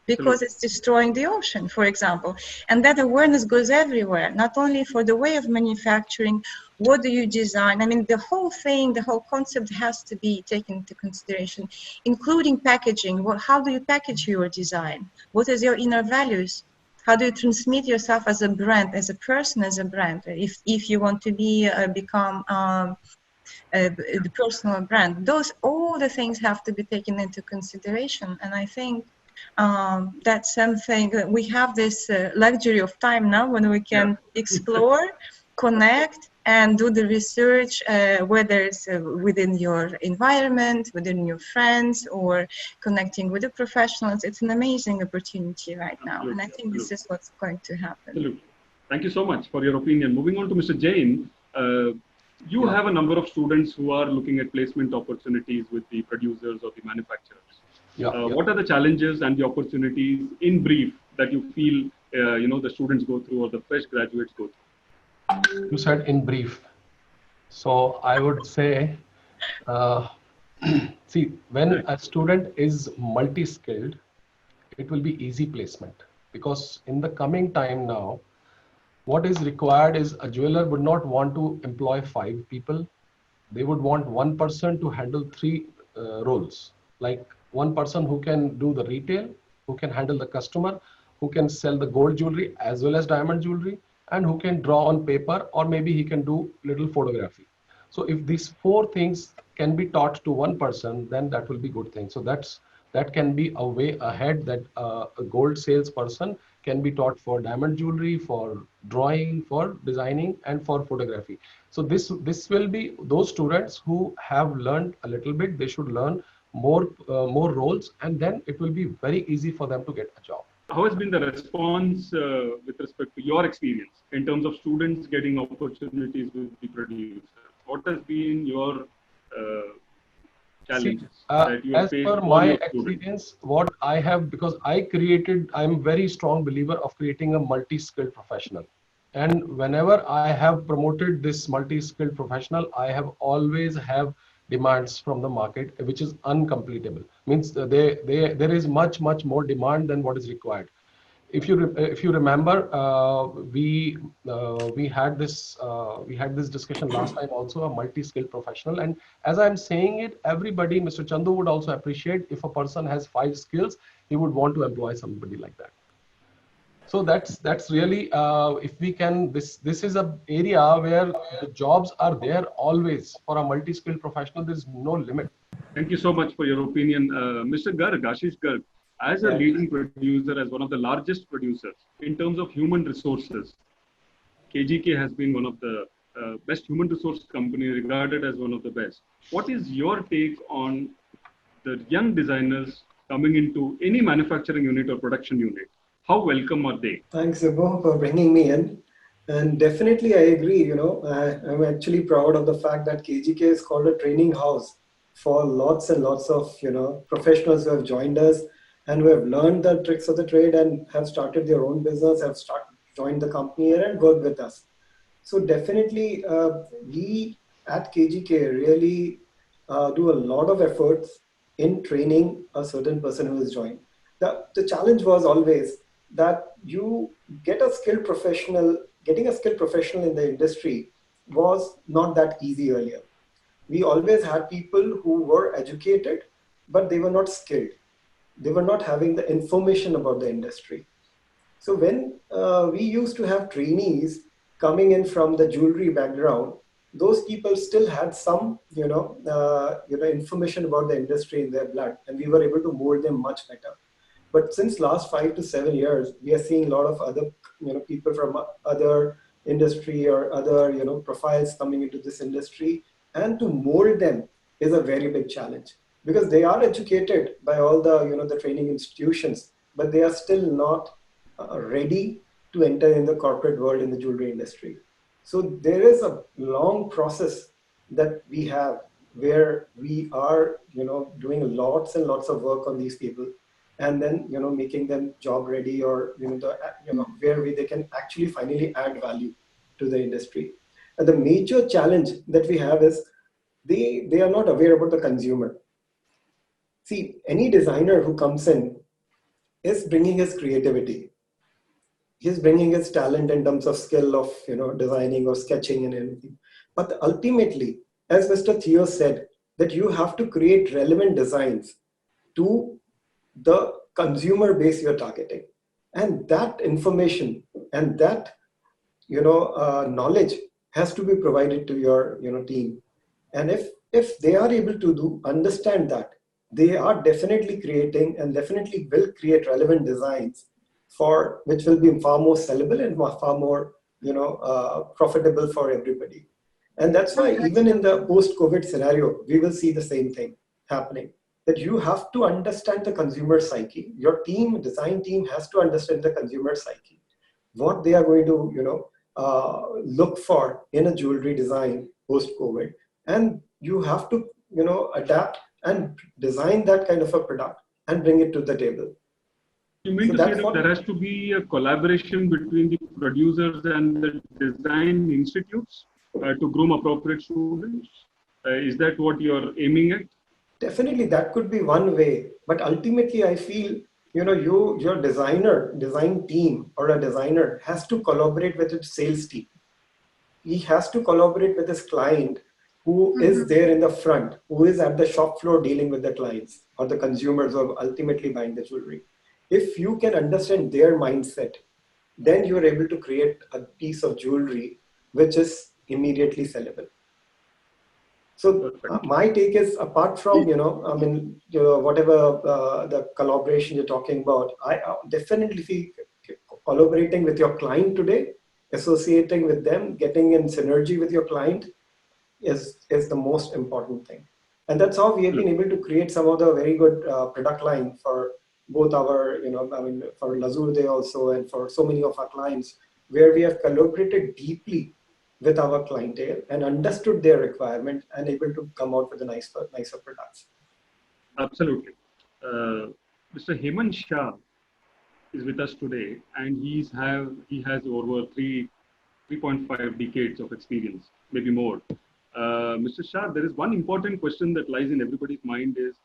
because it's destroying the ocean, for example. And that awareness goes everywhere, not only for the way of manufacturing, what do you design? I mean, the whole thing, the whole concept has to be taken into consideration, including packaging. How do you package your design? What is your inner values? How do you transmit yourself as a brand, as a person, as a brand? If you want to become the personal brand. Those all the things have to be taken into consideration, and I think that's something that we have this luxury of time now when we can explore, connect, and do the research, whether it's within your environment, within your friends, or connecting with the professionals. It's an amazing opportunity right now, and I think this is what's going to happen. Absolutely. Thank you so much for your opinion. Moving on to Mr. Jain, you have a number of students who are looking at placement opportunities with the producers or the manufacturers. What are the challenges and the opportunities in brief that you feel the students go through or the fresh graduates go through? You said in brief. So I would say, see, when a student is multi-skilled, it will be easy placement, because in the coming time now, what is required is a jeweler would not want to employ 5 people. They would want one person to handle 3 roles, like one person who can do the retail, who can handle the customer, who can sell the gold jewelry as well as diamond jewelry, and who can draw on paper, or maybe he can do little photography. So if these 4 things can be taught to one person, then that will be good thing. So that can be a way ahead, that a gold salesperson can be taught for diamond jewelry, for drawing, for designing, and for photography. So this will be those students who have learned a little bit. They should learn more roles, and then it will be very easy for them to get a job. How has been the response with respect to your experience in terms of students getting opportunities with the producer? What has been your challenges that you have as faced per for my your experience, students? what I have, because I'm very strong believer of creating a multi-skilled professional. And whenever I have promoted this multi-skilled professional, I have always have demands from the market, which is uncompletable. Means there is much more demand than what is required. If you remember, we had this discussion last time also, a multi-skilled professional. And as I'm saying it, everybody, Mr. Chandu would also appreciate if a person has 5 skills, he would want to employ somebody like that. So that's really, if we can, this is a area where the jobs are there always. For a multi-skilled professional, there is no limit. Thank you so much for your opinion. Mr. Garg, Ashish Garg, as a leading producer, as one of the largest producers in terms of human resources, KGK has been one of the best human resource company, regarded as one of the best. What is your take on the young designers coming into any manufacturing unit or production unit? How welcome are they? Thanks, Ibo, for bringing me in. And definitely, I agree. I'm actually proud of the fact that KGK is called a training house for lots and lots of, professionals who have joined us and who have learned the tricks of the trade and have started their own business, have joined the company here and worked with us. So definitely, we at KGK really do a lot of efforts in training a certain person who has joined. The challenge was always that you get a skilled professional. Getting a skilled professional in the industry was not that easy earlier. We always had people who were educated, but they were not skilled. They were not having the information about the industry. So when we used to have trainees coming in from the jewelry background, those people still had some, information about the industry in their blood, and we were able to mold them much better. But since last 5 to 7 years, we are seeing a lot of other, people from other industry or other, profiles coming into this industry, and to mold them is a very big challenge, because they are educated by all the, the training institutions, but they are still not ready to enter in the corporate world in the jewelry industry. So there is a long process that we have where we are, doing lots and lots of work on these people, and then making them job ready, or where they can actually finally add value to the industry. And the major challenge that we have is they are not aware about the consumer. See, any designer who comes in is bringing his creativity. He's bringing his talent in terms of skill of designing or sketching and anything. But ultimately, as Mr. Theo said, that you have to create relevant designs to the consumer base you're targeting, and that information and that knowledge has to be provided to your team. And if they are able to understand that, they are definitely creating and definitely will create relevant designs for which will be far more sellable and far more profitable for everybody. And that's why even in the post-COVID scenario, we will see the same thing happening. That you have to understand the consumer psyche. Your design team has to understand the consumer psyche, what they are going to look for in a jewelry design post-COVID, and you have to adapt and design that kind of a product and bring it to the table. You mean So to say that's that what there has to be a collaboration between the producers and the design institutes to groom appropriate students? Is that what you're aiming at? definitely that could be one way, but ultimately I feel your design team or a designer has to collaborate with its sales team. He has to collaborate with his client who is there in the front, who is at the shop floor dealing with the clients or the consumers who are ultimately buying the jewelry. If you can understand their mindset, then you are able to create a piece of jewelry which is immediately sellable. So my take is, apart from whatever the collaboration you're talking about, I definitely feel collaborating with your client today, associating with them, getting in synergy with your client is the most important thing. And that's how we have been able to create some of the very good product line for both our, for Lazurde also, and for so many of our clients, where we have collaborated deeply with our clientele and understood their requirement and able to come out with a nicer products. Absolutely. Mr. Hemant Shah is with us today, and he has over 3.5 decades of experience, maybe more. Mr. Shah, there is one important question that lies in everybody's mind is,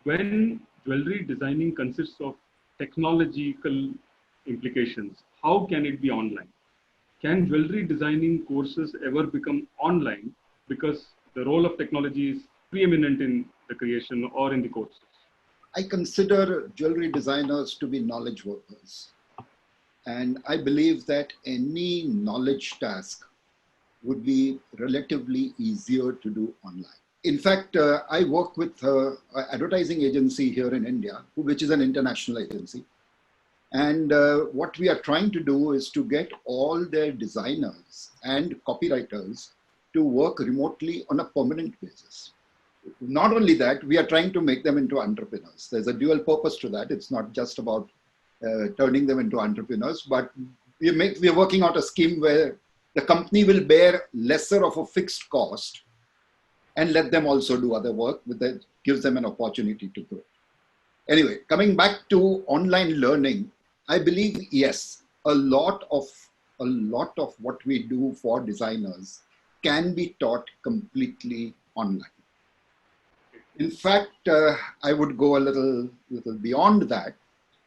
when jewelry designing consists of technological implications, how can it be online? Can jewelry designing courses ever become online because the role of technology is preeminent in the creation or in the courses? I consider jewelry designers to be knowledge workers. And I believe that any knowledge task would be relatively easier to do online. In fact, I work with an advertising agency here in India, which is an international agency. And what we are trying to do is to get all their designers and copywriters to work remotely on a permanent basis. Not only that, we are trying to make them into entrepreneurs. There's a dual purpose to that. It's not just about turning them into entrepreneurs, but we are working out a scheme where the company will bear lesser of a fixed cost and let them also do other work that gives them an opportunity to grow. Anyway, coming back to online learning, I believe, yes, a lot of what we do for designers can be taught completely online. In fact, I would go a little beyond that,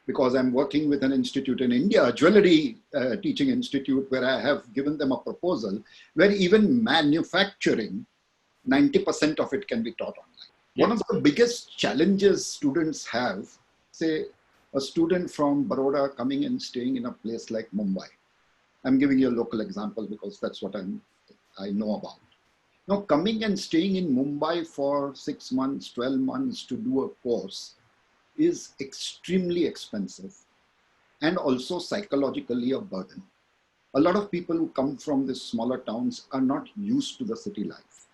because I'm working with an institute in India, a jewellery teaching institute, where I have given them a proposal where even manufacturing, 90% of it can be taught online. Yes. One of the biggest challenges students have, say, a student from Baroda coming and staying in a place like Mumbai. I'm giving you a local example because that's what I know about. Now, coming and staying in Mumbai for 6 months, 12 months to do a course is extremely expensive and also psychologically a burden. A lot of people who come from these smaller towns are not used to the city life.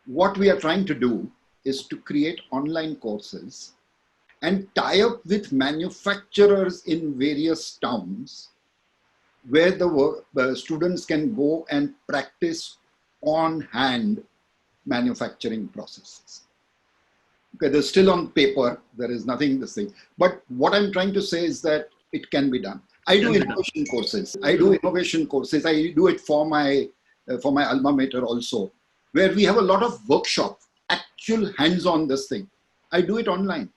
What we are trying to do is to create online courses and tie up with manufacturers in various towns where the students can go and practice on-hand manufacturing processes. Okay, they're still on paper, there is nothing to say. But what I'm trying to say is that it can be done. I do innovation courses. I do it for my alma mater also, where we have a lot of workshop, actual hands-on this thing. I do it online.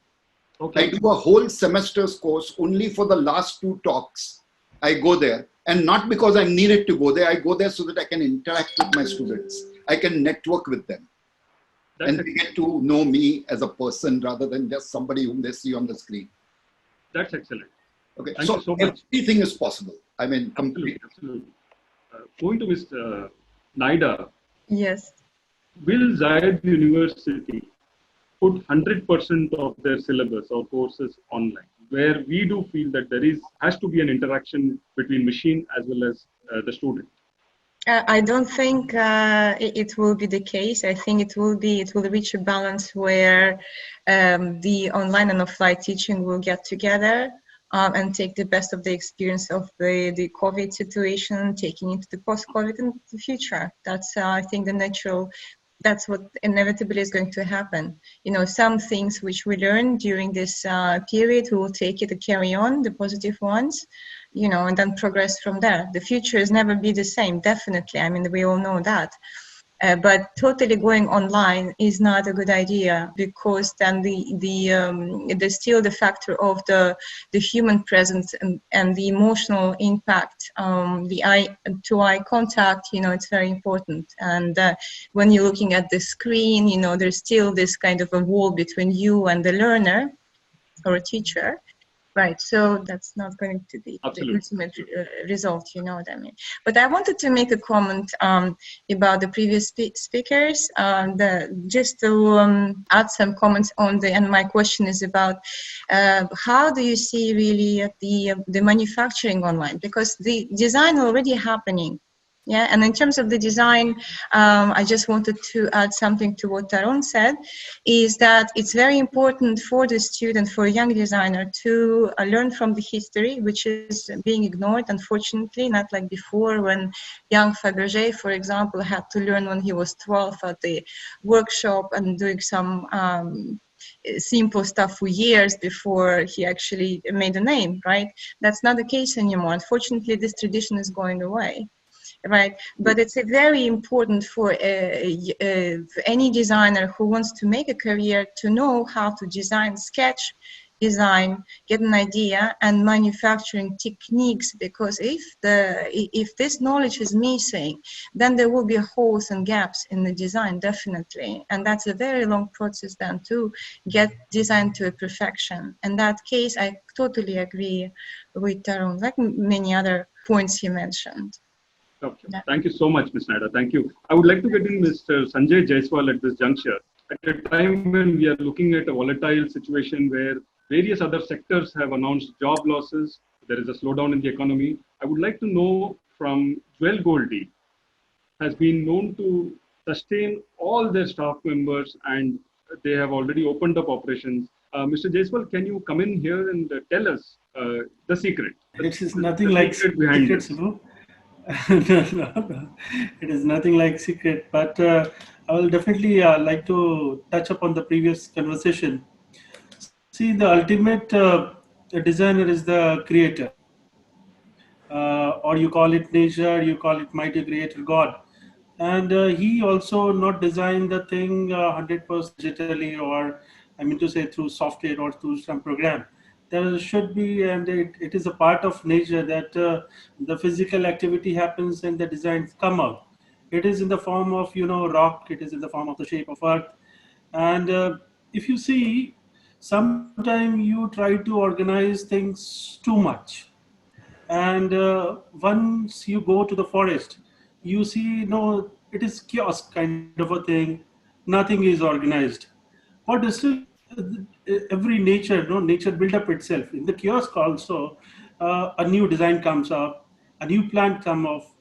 Okay. I do a whole semester's course only for the last 2 talks. I go there, and not because I needed to go there. I go there so that I can interact with my students. I can network with them. And they get to know me as a person rather than just somebody whom they see on the screen. That's excellent. Okay, Thank you so much. Everything is possible. I mean, completely. Absolutely. Going to Ms. Naida. Yes. will Zayed University put 100% of their syllabus or courses online, where we do feel that there has to be an interaction between machine as well as the student? I don't think it will be the case. I think it will reach a balance where the online and offline teaching will get together and take the best of the experience of the COVID situation, taking into the post-COVID and the future. That's I think that's what inevitably is going to happen. You know, some things which we learned during this period, we will take it to carry on, the positive ones, you know, and then progress from there. The future is never be the same, definitely. I mean, we all know that. But totally going online is not a good idea, because then there's still the factor of the human presence and the emotional impact, the eye-to-eye contact. You know, it's very important. And when you're looking at the screen, you know, there's still this kind of a wall between you and the learner or a teacher. Right, so that's not going to be the ultimate result, you know what I mean. But I wanted to make a comment about the previous speakers, just to add some comments on and my question is about how do you see really the manufacturing online? Because the design already happening. Yeah, and in terms of the design, I just wanted to add something to what Tarun said, is that it's very important for the student, for a young designer, to learn from the history, which is being ignored, unfortunately, not like before when young Fabergé, for example, had to learn when he was 12 at the workshop and doing some simple stuff for years before he actually made a name, right? That's not the case anymore. Unfortunately, this tradition is going away. Right, but it's very important for any designer who wants to make a career to know how to design, sketch, design, get an idea, and manufacturing techniques. Because if this knowledge is missing, then there will be holes and gaps in the design, definitely, and that's a very long process then to get design to a perfection. In that case, I totally agree with Tarun, like many other points he mentioned. Okay. Thank you so much, Ms. Naida. Thank you. I would like to get in Mr. Sanjay Jaiswal at this juncture. At a time when we are looking at a volatile situation where various other sectors have announced job losses, there is a slowdown in the economy. I would like to know from Jewel Goldie, has been known to sustain all their staff members and they have already opened up operations. Mr. Jaiswal, can you come in here and tell us the secret? It is nothing like secrets, no? No. It is nothing like secret, but I will definitely like to touch upon the previous conversation. See, the ultimate designer is the creator, or you call it nature, you call it mighty creator God, and he also not designed the thing 100% digitally, or I mean to say through software or through some program. There should be, and it is a part of nature that the physical activity happens and the designs come out. It is in the form of, you know, rock, it is in the form of the shape of earth. And if you see, sometimes you try to organize things too much, and once you go to the forest, you see, no, it is kiosk kind of a thing, nothing is organized. But still, every nature, no, nature build up itself in the kiosk also. A new design comes up, a new plant come off,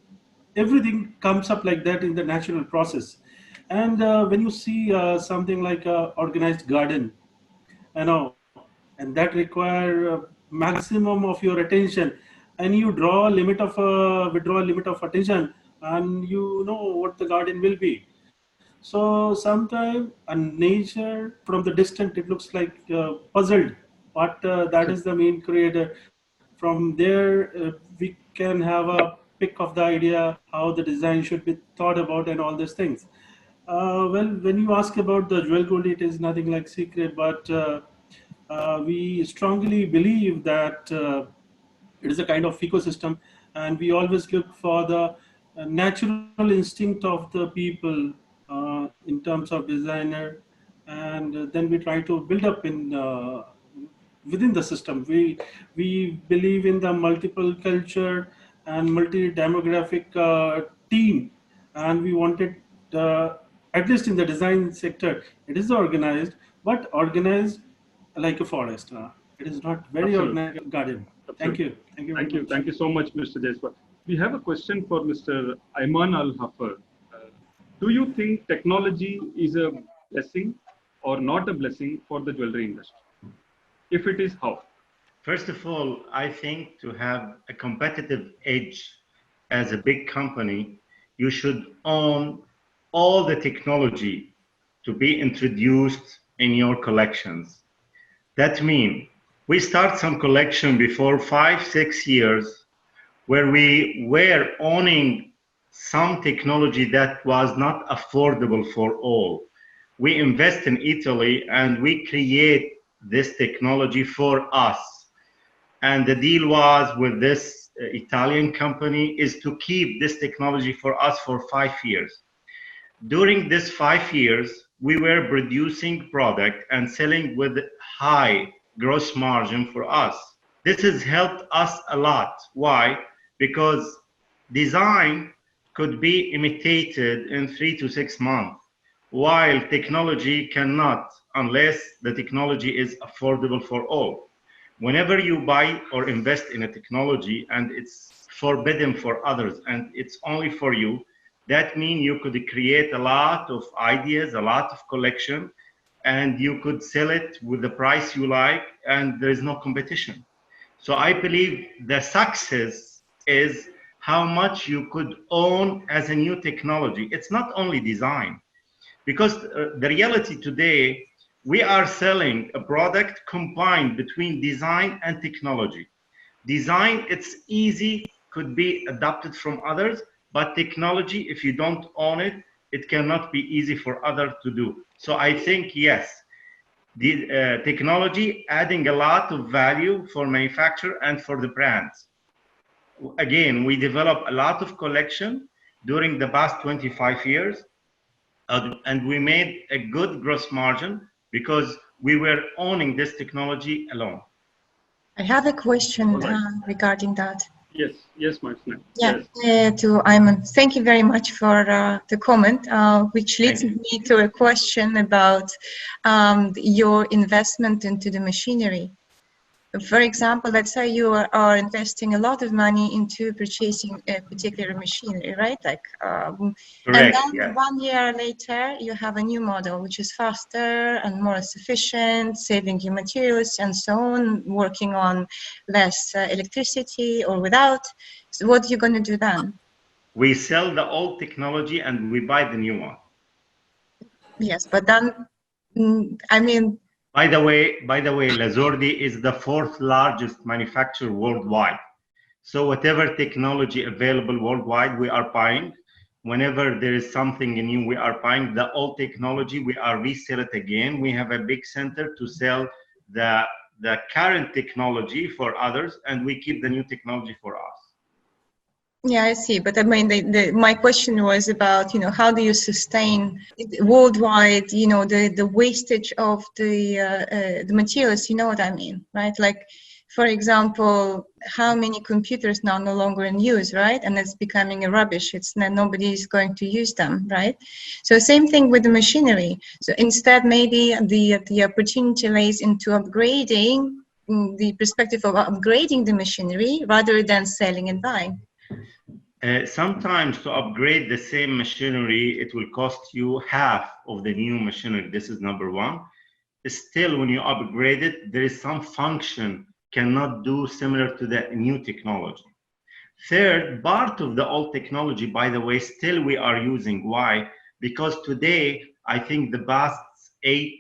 everything comes up like that in the natural process. And when you see something like a organized garden, you know, and that require maximum of your attention, and you draw a limit of withdraw a limit of attention, and you know what the garden will be. So sometimes a nature from the distant it looks like puzzled, but that is the main creator. From there we can have a pick of the idea how the design should be thought about and all these things. Well, when you ask about the jewel gold, it is nothing like secret, but we strongly believe that it is a kind of ecosystem, and we always look for the natural instinct of the people in terms of designer, and then we try to build up in within the system. We believe in the multiple culture and multi demographic team, and we wanted at least in the design sector, it is organized, but organized like a forest. It is not very Absolutely. organized garden. Thank Absolutely. you. Thank you very Thank you. much. Thank you so much, Mr. Jaiswal. We have a question for Mr. Ayman Al Hafar. Do you think technology is a blessing or not a blessing for the jewelry industry? If it is, how? First of all, I think to have a competitive edge as a big company, you should own all the technology to be introduced in your collections. That means we start some collection before 5, 6 years where we were owning some technology that was not affordable for all. We invest in Italy and we create this technology for us. And the deal was with this Italian company is to keep this technology for us for 5 years. During this 5 years, we were producing product and selling with high gross margin for us. This has helped us a lot. Why? Because design could be imitated in 3 to 6 months, while technology cannot unless the technology is affordable for all. Whenever you buy or invest in a technology and it's forbidden for others and it's only for you, that means you could create a lot of ideas, a lot of collection, and you could sell it with the price you like, and there is no competition. So I believe the success is how much you could own as a new technology. It's not only design, because the reality today, we are selling a product combined between design and technology. Design, it's easy, could be adopted from others, but technology, if you don't own it, it cannot be easy for others to do. So I think, yes, the technology adding a lot of value for manufacturer and for the brands. Again, we develop a lot of collection during the past 25 years, and we made a good gross margin because we were owning this technology alone. I have a question Right. regarding that. Yes, my friend. Yeah, Yes. to Ayman. Thank you very much for the comment, which leads me to a question about your investment into the machinery. For example, let's say you are investing a lot of money into purchasing a particular machinery, right? Like, and Correct, then yeah. 1 year later, you have a new model which is faster and more efficient, saving you materials and so on, working on less electricity or without. So what are you going to do then? We sell the old technology and we buy the new one. Yes, but then, I mean, By the way, Lazordi is the 4th largest manufacturer worldwide. So whatever technology available worldwide, we are buying. Whenever there is something new, we are buying the old technology, we are resell it again. We have a big center to sell the current technology for others, and we keep the new technology for us. yeah, I see. But I mean, my question was about, how do you sustain worldwide, the wastage of the materials, you know what I mean, right? Like, for example, how many computers now no longer in use, right? And it's becoming a rubbish. It's not, nobody's going to use them, right? So same thing with the machinery. So instead, maybe the opportunity lays into upgrading, the perspective of upgrading the machinery rather than selling and buying. Sometimes to upgrade the same machinery, it will cost you half of the new machinery. This is number one. Still, when you upgrade it, there is some function cannot do similar to the new technology. Third, part of the old technology, by the way, still we are using. Why? Because today, I think the past 8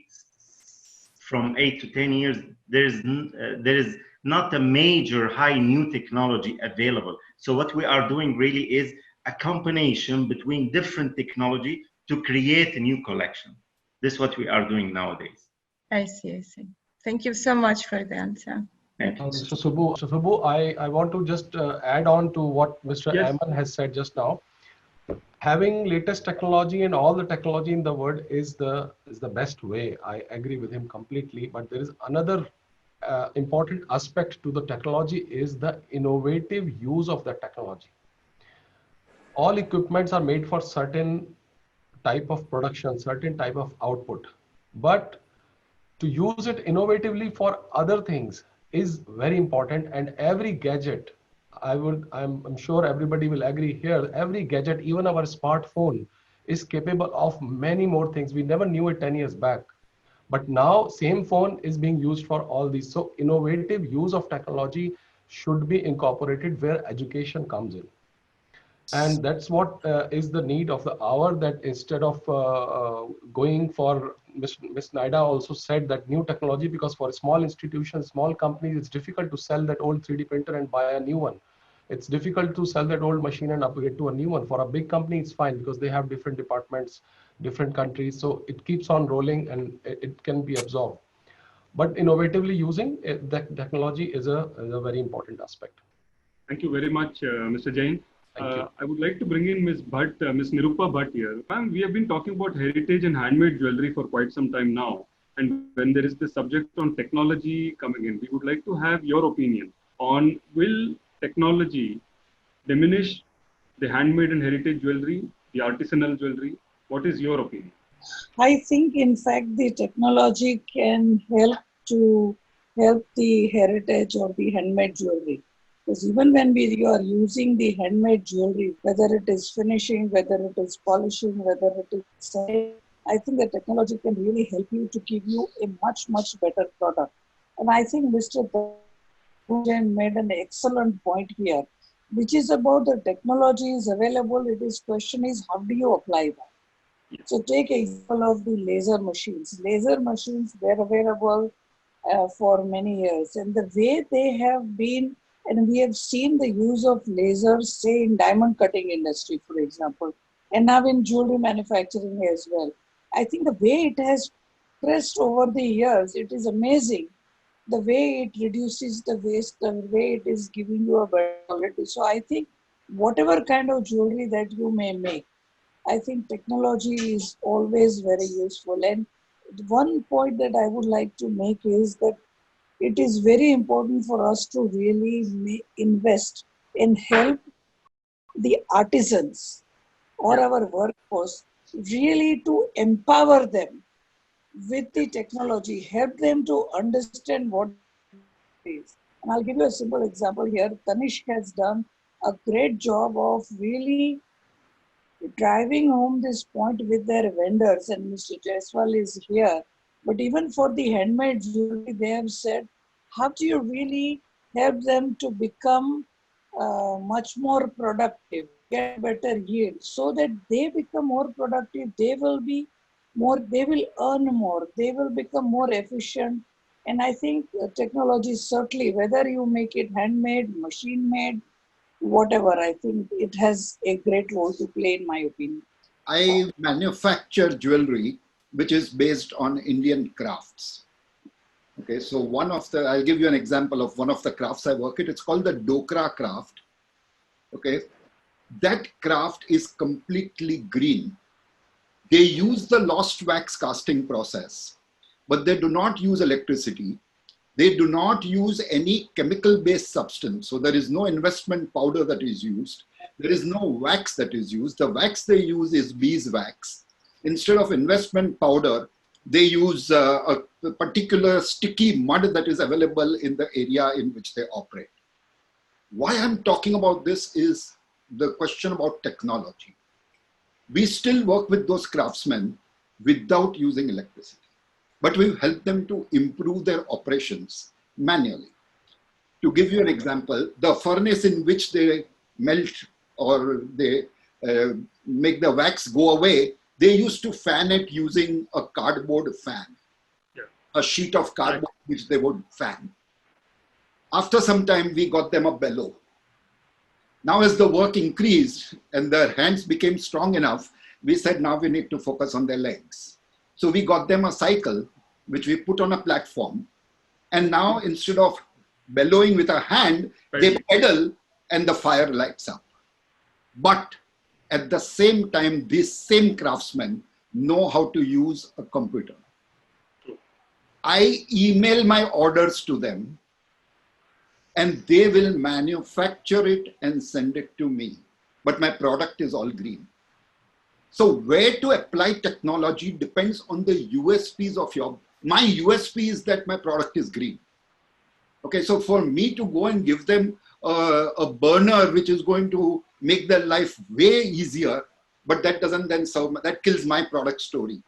to 10 years, there is not a major high new technology available. So what we are doing really is a combination between different technology to create a new collection. This is what we are doing nowadays. I see. Thank you so much for the answer. Thank you. Mr. Subbu, I want to just add on to what Mr. Yes. Ayman has said just now. Having latest technology and all the technology in the world is the best way. I agree with him completely. But there is another important aspect to the technology is the innovative use of the technology. All equipments are made for certain type of production, certain type of output. But to use it innovatively for other things is very important. And every gadget, I'm sure everybody will agree here, every gadget, even our smartphone, is capable of many more things. We never knew it 10 years back. But now same phone is being used for all these. So innovative use of technology should be incorporated where education comes in. And that's what is the need of the hour, that instead of going for, Ms. Naida also said that new technology, because for small institutions, small companies, it's difficult to sell that old 3D printer and buy a new one. It's difficult to sell that old machine and upgrade to a new one. For a big company, it's fine because they have different departments, different countries. So it keeps on rolling and it can be absorbed. But innovatively using that technology is a very important aspect. Thank you very much, Mr. Jain. I would like to bring in Ms. Bhatt, Ms. Nirupa Bhatt here. Ma'am, we have been talking about heritage and handmade jewelry for quite some time now. And when there is this subject on technology coming in, we would like to have your opinion on, will technology diminish the handmade and heritage jewelry, the artisanal jewelry? What is your opinion? I think, in fact, the technology can help the heritage or the handmade jewelry. Because even when you are using the handmade jewelry, whether it is finishing, whether it is polishing, whether it is selling, I think the technology can really help you to give you a much, much better product. And I think Mr. Tarun Jain made an excellent point here, which is about the technology is available. It is question is, how do you apply that? So take example of the laser machines. Laser machines were available for many years, and the way they have been, and we have seen the use of lasers, say in diamond cutting industry, for example, and now in jewelry manufacturing as well. I think the way it has progressed over the years, it is amazing. The way it reduces the waste, the way it is giving you a better quality. So I think whatever kind of jewelry that you may make, I think technology is always very useful. And one point that I would like to make is that it is very important for us to really invest and help the artisans or our workforce, really to empower them with the technology, help them to understand what it is. And I'll give you a simple example here. Tanishq has done a great job of really driving home this point with their vendors, and Mr. Jaiswal is here. But even for the handmade jewelry, they have said, how do you really help them to become much more productive, get better yield, so that they become more productive, they will be more, they will earn more, they will become more efficient. And I think technology certainly, whether you make it handmade, machine made, whatever, I think it has a great role to play, in my opinion. I manufacture jewelry which is based on Indian crafts. Okay, so I'll give you an example of one of the crafts I work at. It's called the Dokra craft. Okay, that craft is completely green. They use the lost wax casting process, but they do not use electricity. They do not use any chemical-based substance. So there is no investment powder that is used. There is no wax that is used. The wax they use is beeswax. Instead of investment powder, they use a particular sticky mud that is available in the area in which they operate. Why I'm talking about this is the question about technology. We still work with those craftsmen without using electricity, but we've helped them to improve their operations manually. To give you an example, the furnace in which they melt or they make the wax go away, they used to fan it using a cardboard fan, a sheet of cardboard which they would fan. After some time, we got them a bellow. Now, as the work increased and their hands became strong enough, we said, now we need to focus on their legs. So we got them a cycle, which we put on a platform. And now, instead of bellowing with a hand, they pedal and the fire lights up. But at the same time, these same craftsmen know how to use a computer. I email my orders to them, and they will manufacture it and send it to me. But my product is all green. So where to apply technology depends on the USPs of my USP is that my product is green. Okay, so for me to go and give them a burner which is going to make their life way easier, but that doesn't then serve, that kills my product story.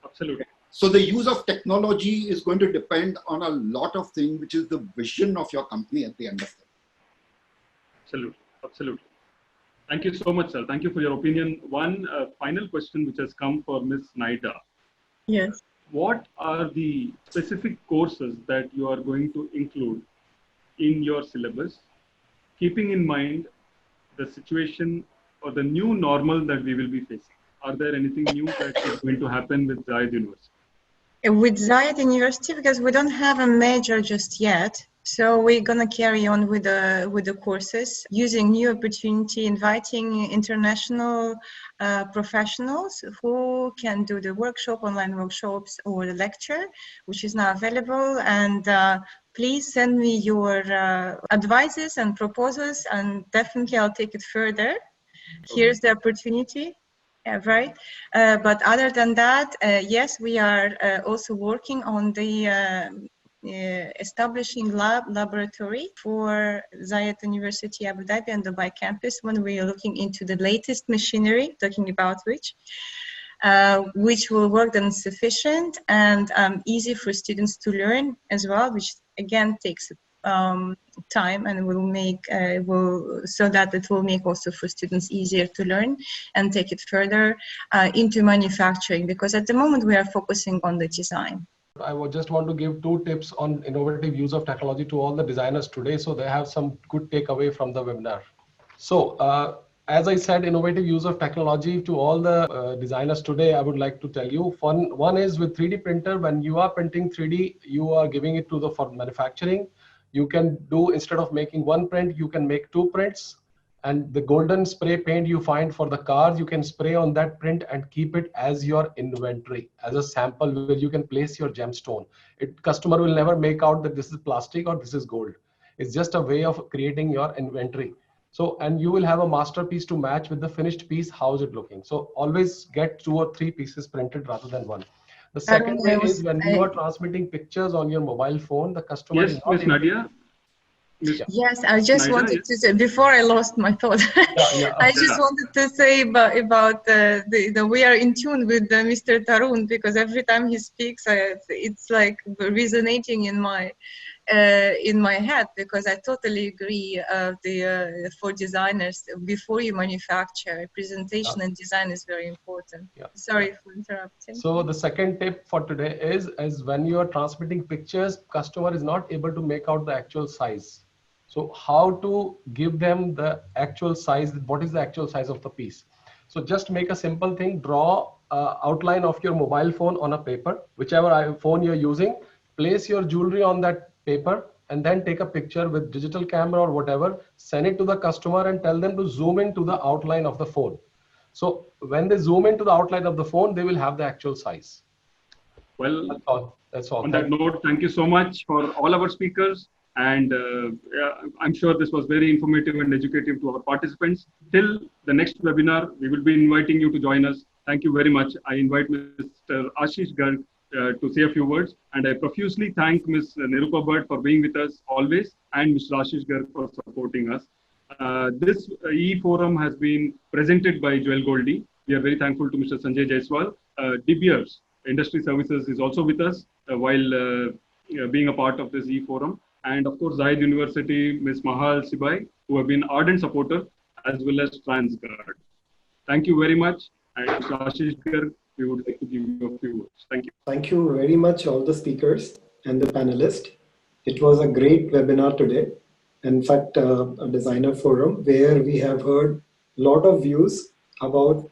Absolutely. So the use of technology is going to depend on a lot of things, which is the vision of your company at the end of it. Absolutely. Absolutely. Thank you so much, sir. Thank you for your opinion. One final question which has come for Ms. Naida. Yes. What are the specific courses that you are going to include in your syllabus, keeping in mind the situation or the new normal that we will be facing? Are there anything new that is going to happen with Zayed University? With Zayed University, because we don't have a major just yet, so we're gonna carry on with the courses, using new opportunity, inviting international professionals who can do the workshop, online workshops, or the lecture, which is now available. And please send me your advices and proposals, and definitely I'll take it further. Here's the opportunity. Yeah, right. But other than that, yes, we are also working on the establishing laboratory for Zayed University Abu Dhabi and Dubai campus, when we are looking into the latest machinery, talking about which will work then sufficient and easy for students to learn as well, which again takes time and will make so that it will make also for students easier to learn and take it further into manufacturing, because at the moment we are focusing on the design. I would just want to give 2 tips on innovative use of technology to all the designers today, so they have some good takeaway from the webinar. So as I said, innovative use of technology to all the designers today, I would like to tell you. One is with 3D printer. When you are printing 3D, you are giving it to for manufacturing. You can do, instead of making 1 print, you can make 2 prints. And the golden spray paint you find for the cars, you can spray on that print and keep it as your inventory, as a sample where you can place your gemstone. Customer will never make out that this is plastic or this is gold. It's just a way of creating your inventory. So, and you will have a masterpiece to match with the finished piece. How's it looking? So always get 2 or 3 pieces printed rather than 1. The second way is when you are transmitting pictures on your mobile phone, the customer is not able Nadia. Yes, I just wanted to say, before I lost my thought, I just wanted to say about we are in tune with Mr. Tarun, because every time he speaks, it's like resonating in my head, because I totally agree. For designers, before you manufacture, presentation and design is very important. Sorry for interrupting. So the second tip for today is when you are transmitting pictures, customer is not able to make out the actual size. So how to give them the actual size? What is the actual size of the piece? So just make a simple thing. Draw outline of your mobile phone on a paper, whichever phone you're using. Place your jewelry on that paper and then take a picture with digital camera or whatever. Send it to the customer and tell them to zoom into the outline of the phone. So when they zoom into the outline of the phone, they will have the actual size. Well, that's all. On that note, thank you so much for all our speakers. And I'm sure this was very informative and educative to our participants. Till the next webinar, we will be inviting you to join us. Thank you very much. I invite Mr. Ashish Garg to say a few words. And I profusely thank Ms. Nirupa Bhatt for being with us always, and Mr. Ashish Garg for supporting us. This e-forum has been presented by Jewellery. We are very thankful to Mr. Sanjay Jaiswal. De Beers Industry Services is also with us while being a part of this e-forum. And of course, Zayed University, Ms. Mahal Sibai, who have been ardent supporter, as well as TransGuard. Thank you very much. And Mr. Ashish Garg, we would like to give you a few words. Thank you. Thank you very much, all the speakers and the panelists. It was a great webinar today. In fact, a designer forum where we have heard a lot of views about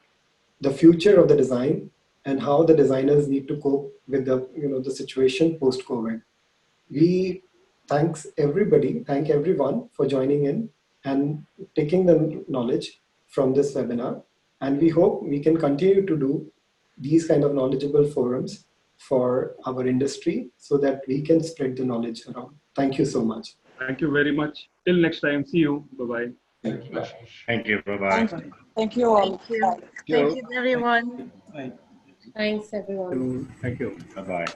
the future of the design and how the designers need to cope with the situation post-COVID. We thank everyone for joining in and taking the knowledge from this webinar. And we hope we can continue to do these kind of knowledgeable forums for our industry so that we can spread the knowledge around. Thank you so much. Thank you very much. Till next time. See you. Bye-bye. Thank you. Bye-bye. Thank you all. Thank you. Thank you, everyone. Thanks, everyone. Thank you. Bye-bye.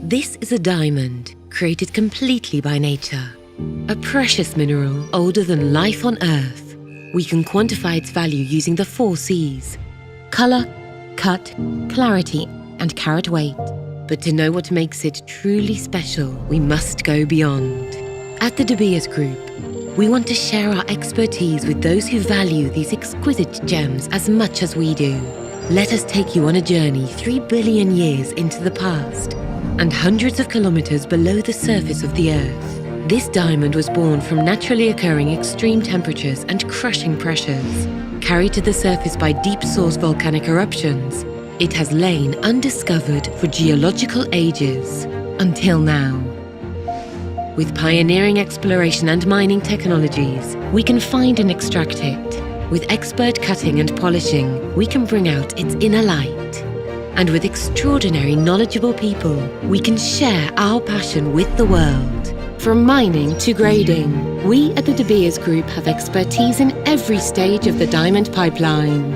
This is a diamond created completely by nature. A precious mineral older than life on Earth. We can quantify its value using the 4 C's: color, cut, clarity, and carat weight. But to know what makes it truly special, we must go beyond. At the De Beers Group, we want to share our expertise with those who value these exquisite gems as much as we do. Let us take you on a journey 3 billion years into the past and hundreds of kilometers below the surface of the Earth. This diamond was born from naturally occurring extreme temperatures and crushing pressures. Carried to the surface by deep source volcanic eruptions, it has lain undiscovered for geological ages, until now. With pioneering exploration and mining technologies, we can find and extract it. With expert cutting and polishing, we can bring out its inner light. And with extraordinary knowledgeable people, we can share our passion with the world. From mining to grading, we at the De Beers Group have expertise in every stage of the diamond pipeline.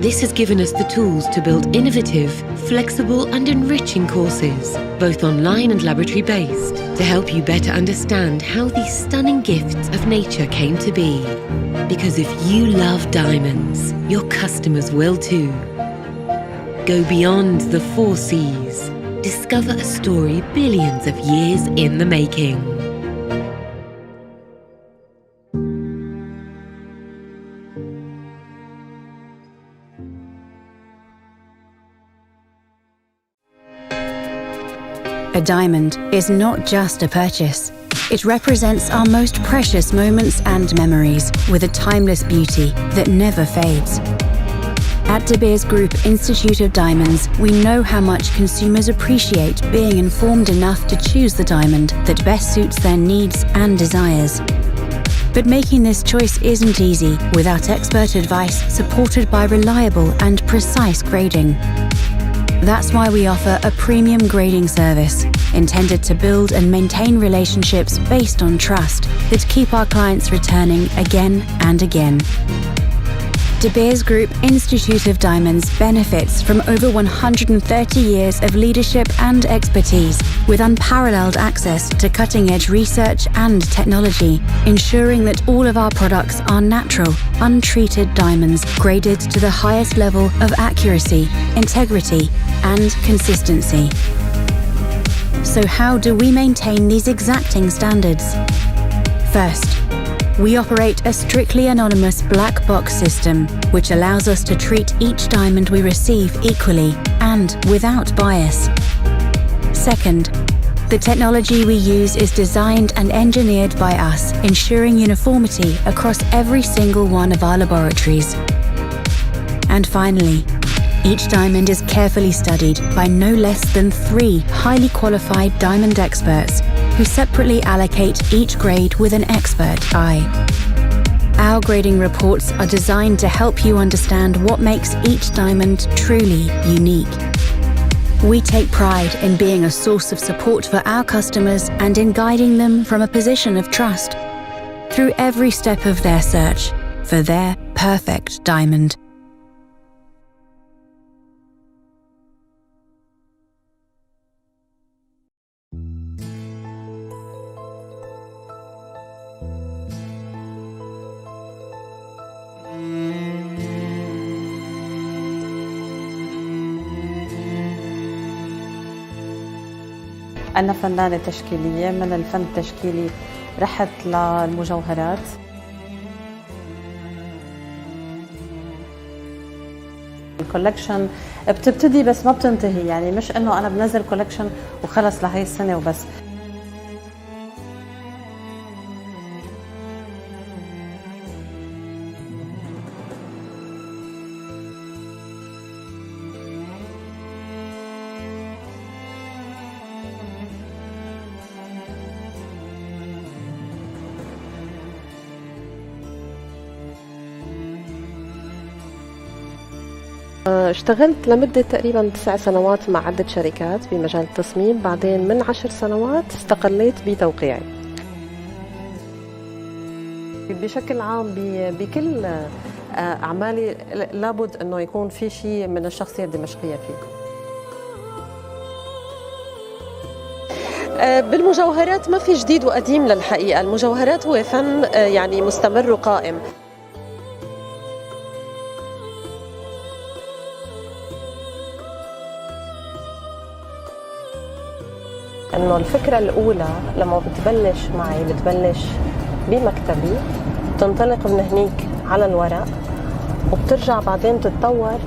This has given us the tools to build innovative, flexible and enriching courses, both online and laboratory-based, to help you better understand how these stunning gifts of nature came to be. Because if you love diamonds, your customers will too. Go beyond the 4 C's. Discover a story billions of years in the making. A diamond is not just a purchase. It represents our most precious moments and memories with a timeless beauty that never fades. At De Beers Group Institute of Diamonds, we know how much consumers appreciate being informed enough to choose the diamond that best suits their needs and desires. But making this choice isn't easy without expert advice supported by reliable and precise grading. That's why we offer a premium grading service intended to build and maintain relationships based on trust that keep our clients returning again and again. De Beers Group Institute of Diamonds benefits from over 130 years of leadership and expertise with unparalleled access to cutting-edge research and technology, ensuring that all of our products are natural, untreated diamonds graded to the highest level of accuracy, integrity, and consistency. So how do we maintain these exacting standards? First, We operate a strictly anonymous black box system, which allows us to treat each diamond we receive equally and without bias. Second, the technology we use is designed and engineered by us, ensuring uniformity across every single one of our laboratories. And finally, each diamond is carefully studied by no less than 3 highly qualified diamond experts who separately allocate each grade with an expert eye. Our grading reports are designed to help you understand what makes each diamond truly unique. We take pride in being a source of support for our customers and in guiding them from a position of trust through every step of their search for their perfect diamond. أنا فنانة تشكيلية. من الفن التشكيلي رحت للمجوهرات. الكولكشن بتبتدي بس ما بتنتهي، يعني مش إنه أنا بنزل كولكشن وخلص لهي السنة وبس. اشتغلت لمدة تقريبا 9 سنوات مع عدة شركات بمجال التصميم، بعدين من 10 سنوات استقليت بتوقيعي. بشكل عام بكل أعمالي لابد أنه يكون في شيء من الشخصية الدمشقية فيه. بالمجوهرات ما في جديد وقديم للحقيقة، المجوهرات هو فن يعني مستمر وقائم. إنه الفكرة الأولى لما بتبلش معي بتبلش بمكتبي، تنطلق من هنيك على الورق وبترجع بعدين تتطور